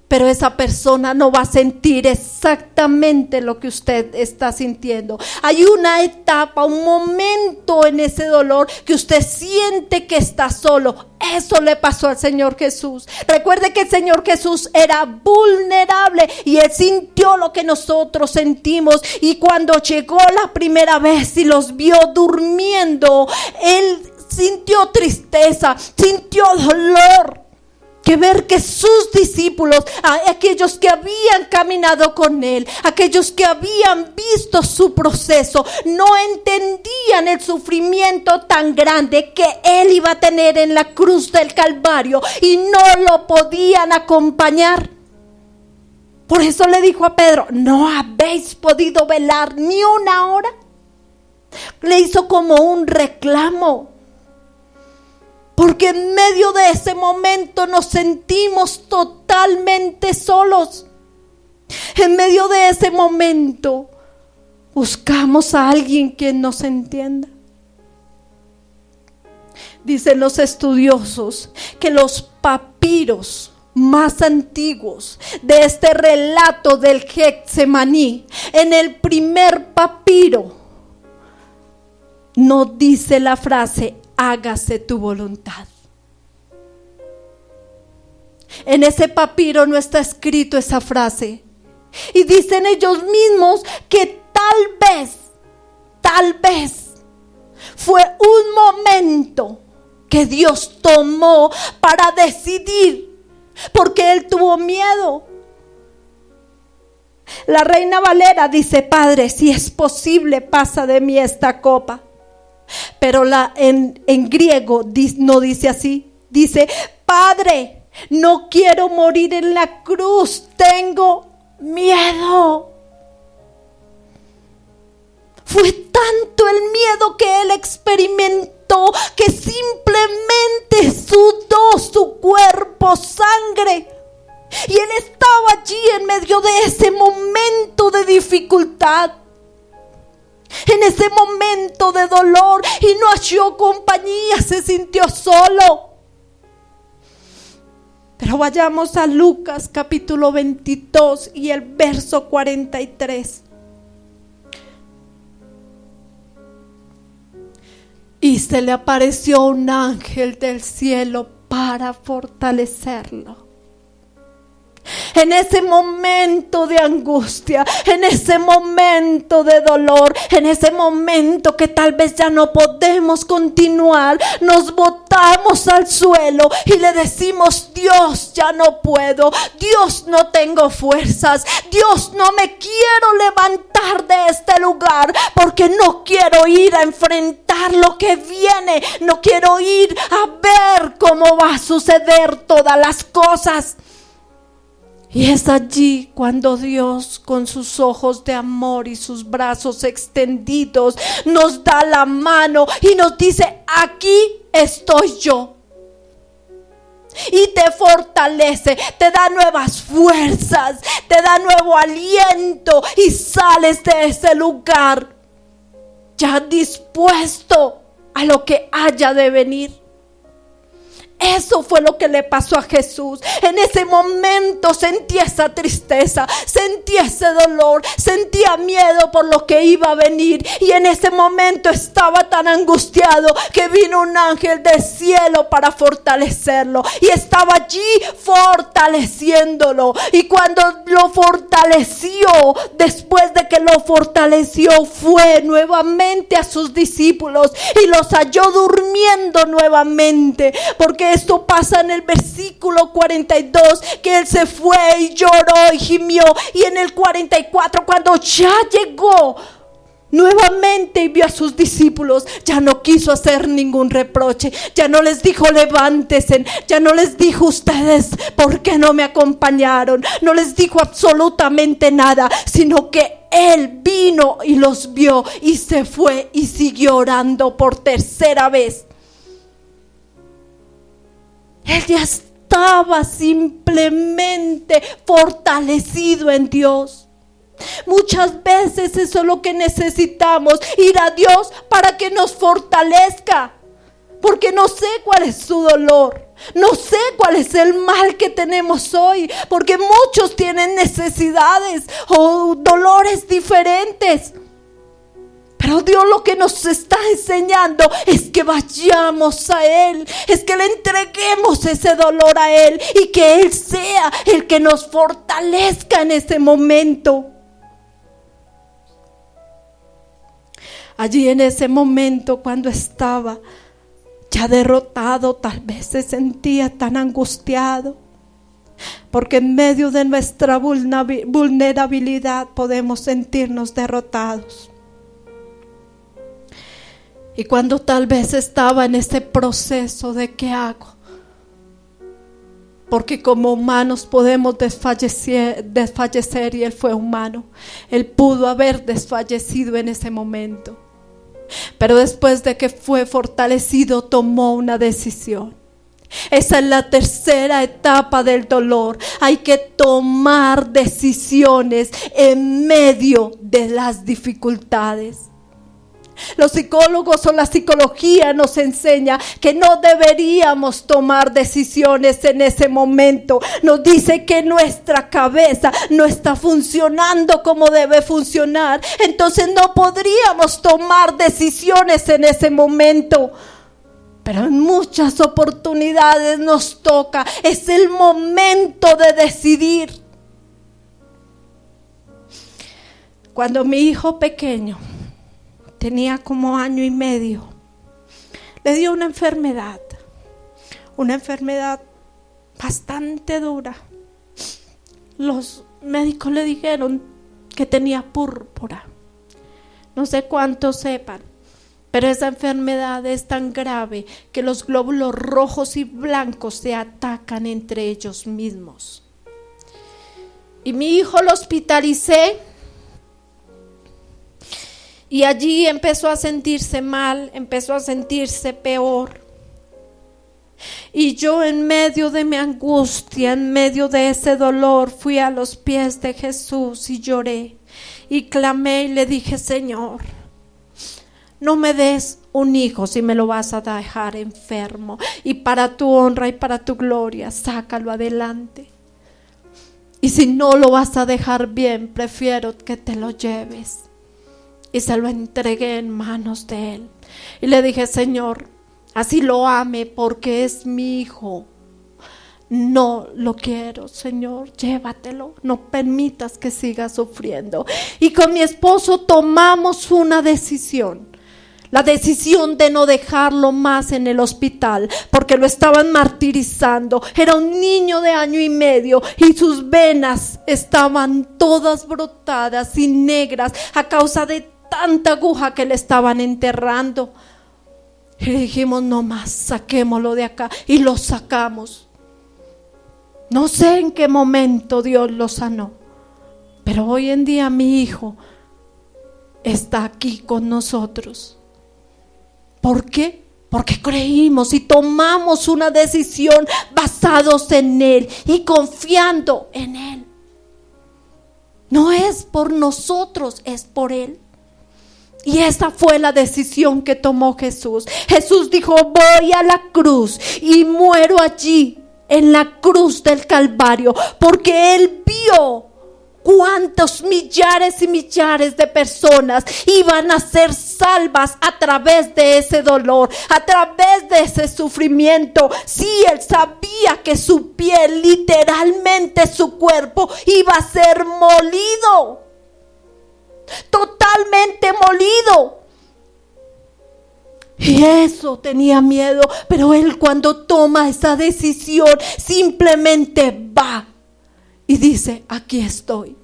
pero esa persona no va a sentir exactamente lo que usted está sintiendo. Hay una etapa, un momento en ese dolor que usted siente que está solo. Eso le pasó al Señor Jesús. Recuerde que el Señor Jesús era vulnerable y Él sintió lo que nosotros sentimos. Y cuando llegó la primera vez y los vio durmiendo, Él sintió tristeza, sintió dolor. Que ver que sus discípulos, aquellos que habían caminado con él, aquellos que habían visto su proceso, no entendían el sufrimiento tan grande que él iba a tener en la cruz del Calvario y no lo podían acompañar. Por eso le dijo a Pedro: ¿no habéis podido velar ni una hora? Le hizo como un reclamo. Porque en medio de ese momento nos sentimos totalmente solos. En medio de ese momento buscamos a alguien que nos entienda. Dicen los estudiosos que los papiros más antiguos de este relato del Getsemaní, en el primer papiro no dice la frase: hágase tu voluntad. En ese papiro no está escrito esa frase. Y dicen ellos mismos que tal vez fue un momento que Dios tomó para decidir, porque él tuvo miedo. La Reina Valera dice: Padre, si es posible, pasa de mí esta copa. Pero en griego no dice así. Dice: Padre, no quiero morir en la cruz, tengo miedo. Fue tanto el miedo que él experimentó que simplemente sudó su cuerpo sangre. Y él estaba allí en medio de ese momento de dificultad, en ese momento de dolor, y no halló compañía, se sintió solo. Pero vayamos a Lucas capítulo 22 y el verso 43. Y se le apareció un ángel del cielo para fortalecerlo. En ese momento de angustia, en ese momento de dolor, en ese momento que tal vez ya no podemos continuar, nos botamos al suelo y le decimos: Dios, ya no puedo, Dios, no tengo fuerzas, Dios, no me quiero levantar de este lugar, porque no quiero ir a enfrentar lo que viene, no quiero ir a ver cómo va a suceder todas las cosas. Y es allí cuando Dios, con sus ojos de amor y sus brazos extendidos, nos da la mano y nos dice: aquí estoy yo. Y te fortalece, te da nuevas fuerzas, te da nuevo aliento y sales de ese lugar ya dispuesto a lo que haya de venir. Eso fue lo que le pasó a Jesús. En ese momento sentía esa tristeza, sentía ese dolor, sentía miedo por lo que iba a venir. Y en ese momento estaba tan angustiado que vino un ángel del cielo para fortalecerlo. Y estaba allí fortaleciéndolo. Y cuando lo fortaleció, después de que lo fortaleció, fue nuevamente a sus discípulos y los halló durmiendo nuevamente. Porque esto pasa en el versículo 42, que él se fue y lloró y gimió. Y en el 44, cuando ya llegó nuevamente y vio a sus discípulos, ya no quiso hacer ningún reproche, ya no les dijo: levántense, ya no les dijo: ustedes, ¿por qué no me acompañaron? No les dijo absolutamente nada, sino que él vino y los vio y se fue y siguió orando por tercera vez. Él ya estaba simplemente fortalecido en Dios. Muchas veces eso es lo que necesitamos, ir a Dios para que nos fortalezca. Porque no sé cuál es su dolor, no sé cuál es el mal que tenemos hoy, porque muchos tienen necesidades o dolores diferentes. Pero Dios lo que nos está enseñando es que vayamos a Él, es que le entreguemos ese dolor a Él y que Él sea el que nos fortalezca en ese momento. Allí en ese momento, cuando estaba ya derrotado, tal vez se sentía tan angustiado, porque en medio de nuestra vulnerabilidad podemos sentirnos derrotados. Y cuando tal vez estaba en ese proceso de ¿qué hago? Porque como humanos podemos desfallecer y Él fue humano. Él pudo haber desfallecido en ese momento. Pero después de que fue fortalecido, tomó una decisión. Esa es la tercera etapa del dolor. Hay que tomar decisiones en medio de las dificultades. Los psicólogos o la psicología nos enseña que no deberíamos tomar decisiones en ese momento. Nos dice que nuestra cabeza no está funcionando como debe funcionar. Entonces no podríamos tomar decisiones en ese momento. Pero en muchas oportunidades nos toca. Es el momento de decidir. Cuando mi hijo pequeño tenía como 1 año y medio, le dio una enfermedad bastante dura. Los médicos le dijeron que tenía púrpura. No sé cuántos sepan, pero esa enfermedad es tan grave que los glóbulos rojos y blancos se atacan entre ellos mismos. Y mi hijo lo hospitalicé. Y allí empezó a sentirse mal, empezó a sentirse peor. Y yo en medio de mi angustia, en medio de ese dolor, fui a los pies de Jesús y lloré. Y clamé y le dije: Señor, no me des un hijo si me lo vas a dejar enfermo. Y para tu honra y para tu gloria, sácalo adelante. Y si no lo vas a dejar bien, prefiero que te lo lleves. Y se lo entregué en manos de Él. Y le dije: Señor, así lo ame porque es mi hijo. No lo quiero, Señor, llévatelo. No permitas que siga sufriendo. Y con mi esposo tomamos una decisión. La decisión de no dejarlo más en el hospital porque lo estaban martirizando. Era un niño de 1 año y medio y sus venas estaban todas brotadas y negras a causa de tanta aguja que le estaban enterrando. Y le dijimos: no más, saquémoslo de acá. Y lo sacamos. No sé en qué momento Dios lo sanó, pero hoy en día mi hijo está aquí con nosotros. ¿Por qué? Porque creímos y tomamos una decisión basados en Él y confiando en Él. No es por nosotros, es por Él. Y esa fue la decisión que tomó Jesús. Jesús dijo: voy a la cruz y muero allí en la cruz del Calvario, porque Él vio cuántos millares y millares de personas iban a ser salvas a través de ese dolor, a través de ese sufrimiento. Sí, Él sabía que su piel, literalmente su cuerpo, iba a ser molido. Totalmente molido. Y eso tenía miedo, pero Él, cuando toma esa decisión, simplemente va y dice: aquí estoy.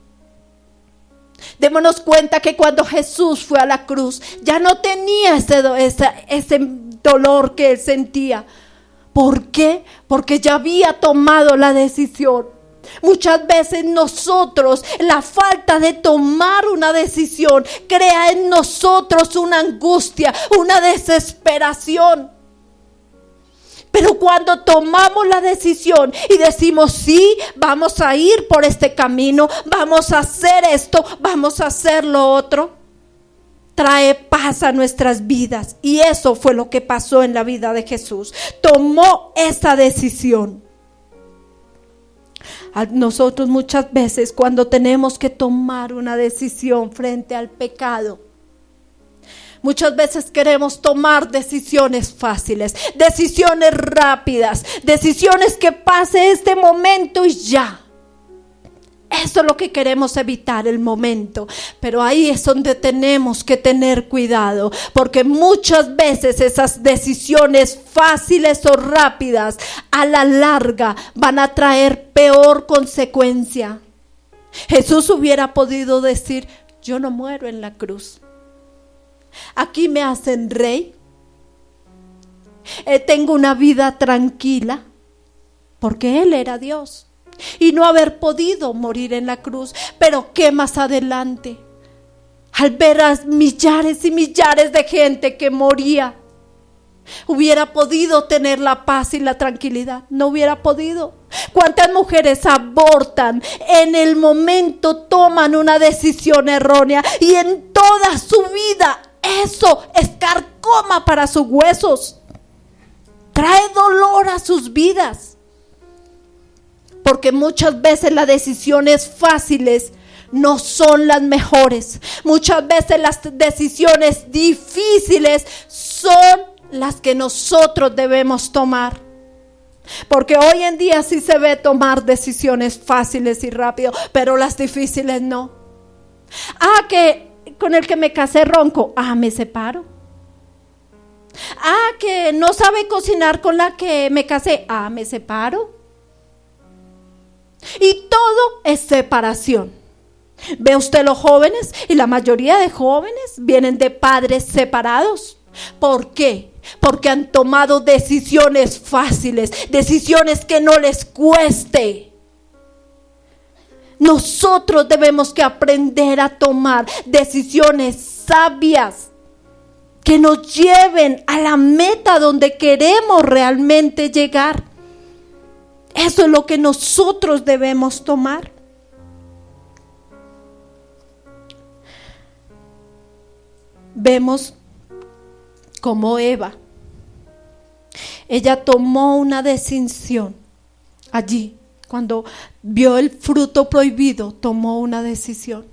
Démonos cuenta que cuando Jesús fue a la cruz, ya no tenía ese dolor que Él sentía. ¿Por qué? Porque ya había tomado la decisión. Muchas veces nosotros, la falta de tomar una decisión crea en nosotros una angustia, una desesperación. Pero cuando tomamos la decisión y decimos: sí, vamos a ir por este camino, vamos a hacer esto, vamos a hacer lo otro, trae paz a nuestras vidas. Y eso fue lo que pasó en la vida de Jesús. Tomó esa decisión. A nosotros muchas veces, cuando tenemos que tomar una decisión frente al pecado, muchas veces queremos tomar decisiones fáciles, decisiones rápidas, decisiones que pase este momento y ya. Eso es lo que queremos evitar, el momento. Pero ahí es donde tenemos que tener cuidado, porque muchas veces esas decisiones fáciles o rápidas a la larga van a traer peor consecuencia. Jesús hubiera podido decir: yo no muero en la cruz. Aquí me hacen rey. Tengo una vida tranquila, porque Él era Dios. Y no haber podido morir en la cruz. Pero ¿qué más adelante? Al ver a millares y millares de gente que moría, hubiera podido tener la paz y la tranquilidad. No hubiera podido. ¿Cuántas mujeres abortan? En el momento toman una decisión errónea y en toda su vida eso es carcoma para sus huesos. Trae dolor a sus vidas. Porque muchas veces las decisiones fáciles no son las mejores. Muchas veces las decisiones difíciles son las que nosotros debemos tomar. Porque hoy en día sí se ve tomar decisiones fáciles y rápido, pero las difíciles no. Que con el que me casé ronco, me separo. Que no sabe cocinar con la que me casé, me separo. Y todo es separación. ¿Ve usted los jóvenes? Y la mayoría de jóvenes vienen de padres separados. ¿Por qué? Porque han tomado decisiones fáciles, decisiones que no les cueste. Nosotros debemos que aprender a tomar decisiones sabias que nos lleven a la meta donde queremos realmente llegar. Eso es lo que nosotros debemos tomar. Vemos como Eva, ella tomó una decisión allí. Cuando vio el fruto prohibido, tomó una decisión.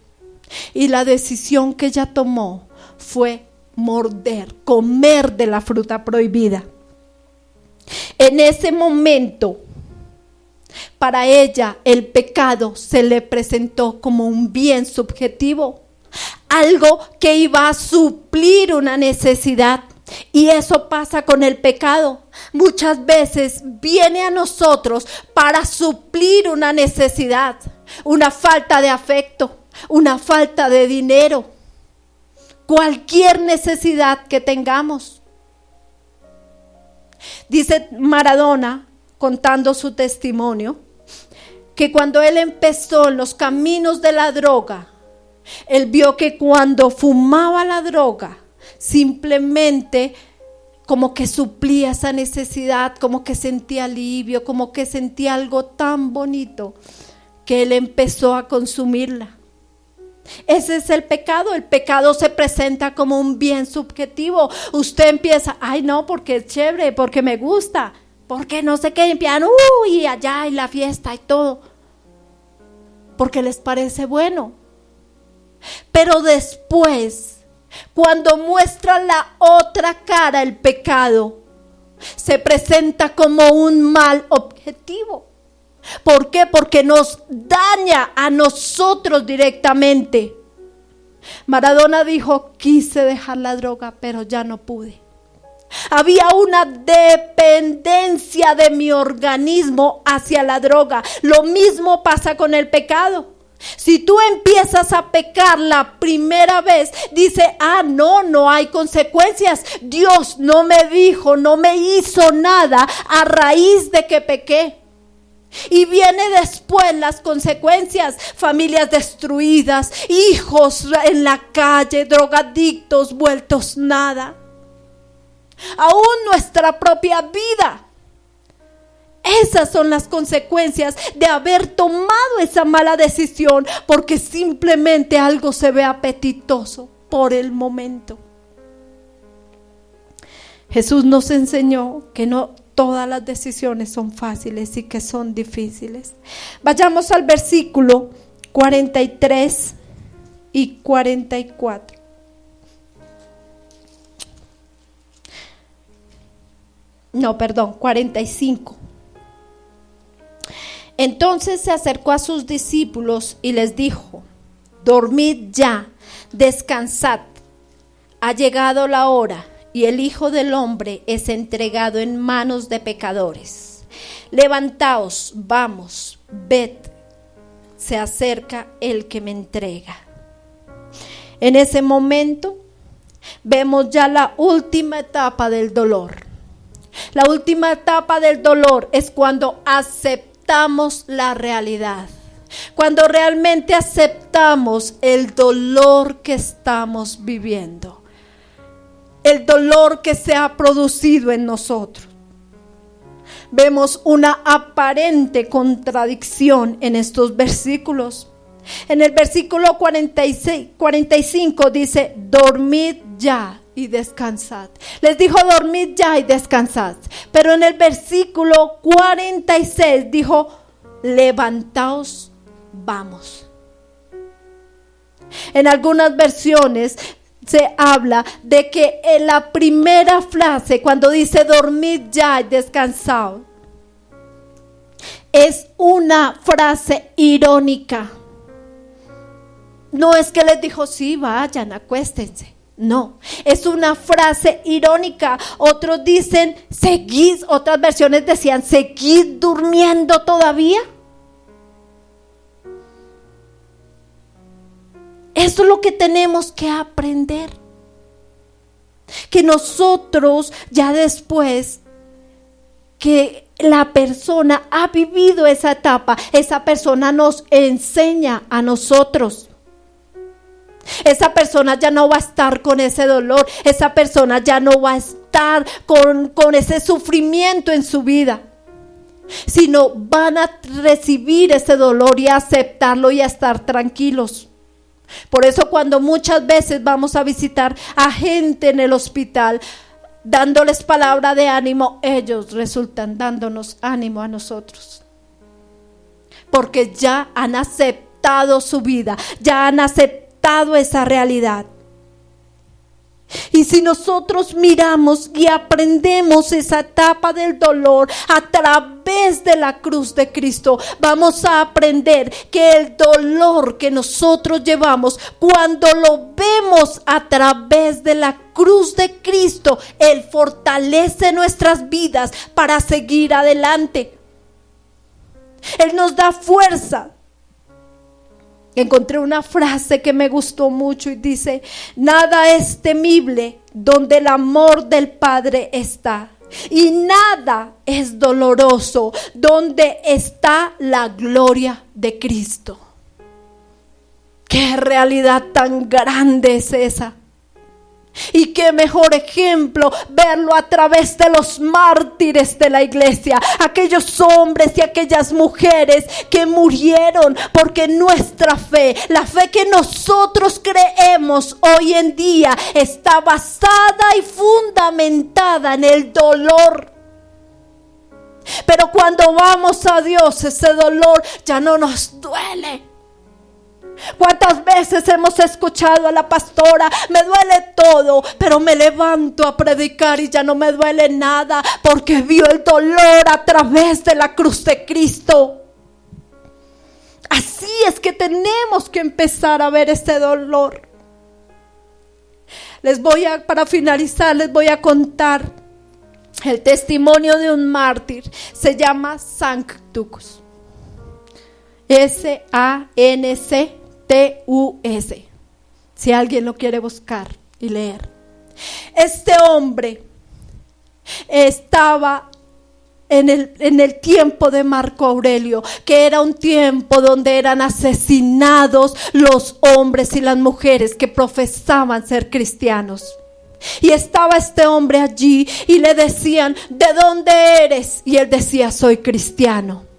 Y la decisión que ella tomó fue morder, comer de la fruta prohibida. En ese momento, para ella el pecado se le presentó como un bien subjetivo, algo que iba a suplir una necesidad. Y eso pasa con el pecado. Muchas veces viene a nosotros para suplir una necesidad, una falta de afecto, una falta de dinero, cualquier necesidad que tengamos. Dice Maradona, contando su testimonio, que cuando él empezó en los caminos de la droga, él vio que cuando fumaba la droga, simplemente como que suplía esa necesidad, como que sentía alivio, como que sentía algo tan bonito, que él empezó a consumirla. Ese es el pecado se presenta como un bien subjetivo. Usted empieza, no, porque es chévere, porque me gusta, porque no sé qué, empiezan, y allá y la fiesta y todo, porque les parece bueno. Pero después, cuando muestra la otra cara, el pecado se presenta como un mal objetivo. ¿Por qué? Porque nos daña a nosotros directamente. Maradona dijo, quise dejar la droga, pero ya no pude. Había una dependencia de mi organismo hacia la droga. Lo mismo pasa con el pecado. Si tú empiezas a pecar la primera vez, dice, no hay consecuencias. Dios no me dijo, no me hizo nada a raíz de que pequé. Y viene después las consecuencias, familias destruidas, hijos en la calle, drogadictos, vueltos nada. Aún nuestra propia vida. Esas son las consecuencias de haber tomado esa mala decisión, porque simplemente algo se ve apetitoso por el momento. Jesús nos enseñó que no todas las decisiones son fáciles y que son difíciles. Vayamos al versículo 43 y 44. No, perdón, 45. Entonces se acercó a sus discípulos y les dijo: dormid ya, descansad, ha llegado la hora y el Hijo del Hombre es entregado en manos de pecadores. Levantaos, vamos, ved, se acerca el que me entrega. En ese momento vemos ya la última etapa del dolor. La última etapa del dolor es cuando aceptamos la realidad, cuando realmente aceptamos el dolor que estamos viviendo, el dolor que se ha producido en nosotros. Vemos una aparente contradicción en estos versículos. En el versículo 45 dice: dormid ya y descansad. Les dijo: dormid ya y descansad. Pero en el versículo 46 dijo: levantaos, vamos. En algunas versiones se habla de que en la primera frase, cuando dice dormid ya y descansad, es una frase irónica. No es que les dijo: sí, vayan, acuéstense. No, es una frase irónica. Otros dicen: seguid, otras versiones decían: seguid durmiendo todavía. Eso es lo que tenemos que aprender. Que nosotros ya después que la persona ha vivido esa etapa, esa persona nos enseña a nosotros. Esa persona ya no va a estar con ese dolor, esa persona ya no va a estar con ese sufrimiento en su vida, sino van a recibir ese dolor y a aceptarlo y a estar tranquilos. Por eso cuando muchas veces vamos a visitar a gente en el hospital, dándoles palabra de ánimo, ellos resultan dándonos ánimo a nosotros, porque ya han aceptado su vida, ya han aceptado esa realidad. Y si nosotros miramos y aprendemos esa etapa del dolor a través de la cruz de Cristo, vamos a aprender que el dolor que nosotros llevamos, cuando lo vemos a través de la cruz de Cristo, Él fortalece nuestras vidas para seguir adelante. Él nos da fuerza. Encontré una frase que me gustó mucho y dice: nada es temible donde el amor del Padre está, y nada es doloroso donde está la gloria de Cristo. Qué realidad tan grande es esa. Y qué mejor ejemplo verlo a través de los mártires de la iglesia, aquellos hombres y aquellas mujeres que murieron porque nuestra fe, la fe que nosotros creemos hoy en día, está basada y fundamentada en el dolor. Pero cuando vamos a Dios, ese dolor ya no nos duele. ¿Cuántas veces hemos escuchado a la pastora: me duele todo, pero me levanto a predicar y ya no me duele nada, porque vio el dolor a través de la cruz de Cristo? Así es que tenemos que empezar a ver este dolor. Para finalizar, les voy a contar el testimonio de un mártir. Se llama Sanctus, Sanctus. Si alguien lo quiere buscar y leer. Este hombre estaba en el tiempo de Marco Aurelio, que era un tiempo donde eran asesinados los hombres y las mujeres que profesaban ser cristianos. Y estaba este hombre allí y le decían: ¿de dónde eres? Y él decía: soy cristiano.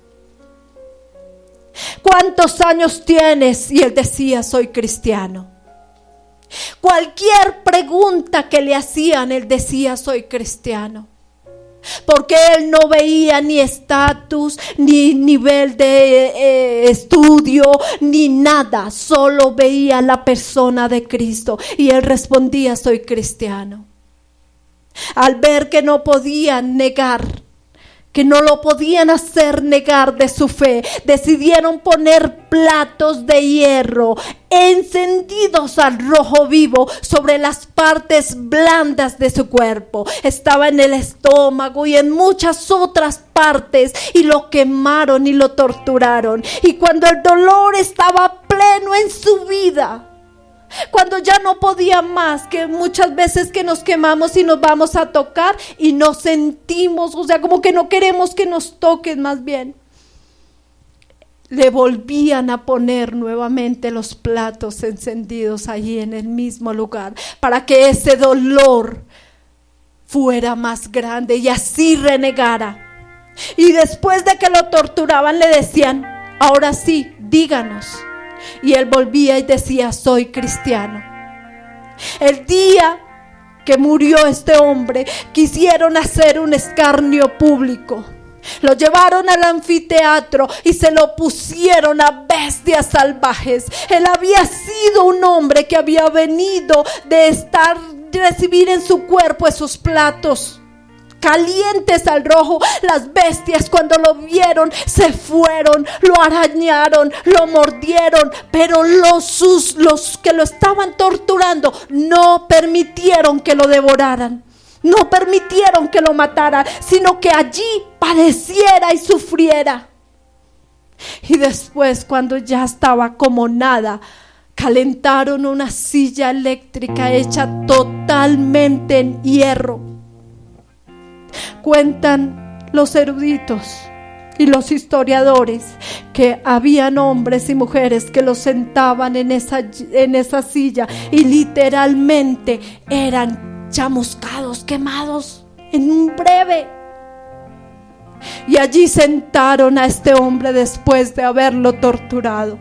¿Cuántos años tienes? Y él decía: soy cristiano. Cualquier pregunta que le hacían, él decía: soy cristiano. Porque él no veía ni estatus, ni nivel de estudio, ni nada. Solo veía la persona de Cristo. Y él respondía: soy cristiano. Al ver que no podían negar que no lo podían hacer negar de su fe, decidieron poner platos de hierro encendidos al rojo vivo sobre las partes blandas de su cuerpo. Estaba en el estómago y en muchas otras partes, y lo quemaron y lo torturaron. Y cuando el dolor estaba pleno en su vida, cuando ya no podía más, que muchas veces que nos quemamos y nos vamos a tocar y nos sentimos, o sea, como que no queremos que nos toquen, más bien le volvían a poner nuevamente los platos encendidos allí en el mismo lugar, para que ese dolor fuera más grande y así renegara. Y después de que lo torturaban, le decían: ahora sí, díganos. Y él volvía y decía: soy cristiano. El día que murió este hombre, quisieron hacer un escarnio público. Lo llevaron al anfiteatro y se lo pusieron a bestias salvajes. Él había sido un hombre que había venido de recibir en su cuerpo esos platos calientes al rojo. Las bestias, cuando lo vieron, se fueron, lo arañaron, lo mordieron, pero los que lo estaban torturando no permitieron que lo devoraran, no permitieron que lo mataran, sino que allí padeciera y sufriera. Y después, cuando ya estaba como nada, calentaron una silla eléctrica hecha totalmente en hierro. Cuentan los eruditos y los historiadores que habían hombres y mujeres que los sentaban en esa silla y literalmente eran chamuscados, quemados en un breve. Y allí sentaron a este hombre después de haberlo torturado,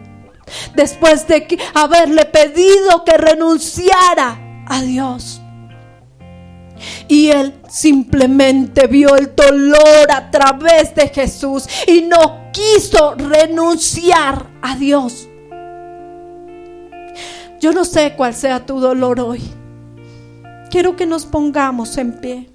después de haberle pedido que renunciara a Dios. Y él simplemente vio el dolor a través de Jesús y no quiso renunciar a Dios. Yo no sé cuál sea tu dolor hoy. Quiero que nos pongamos en pie.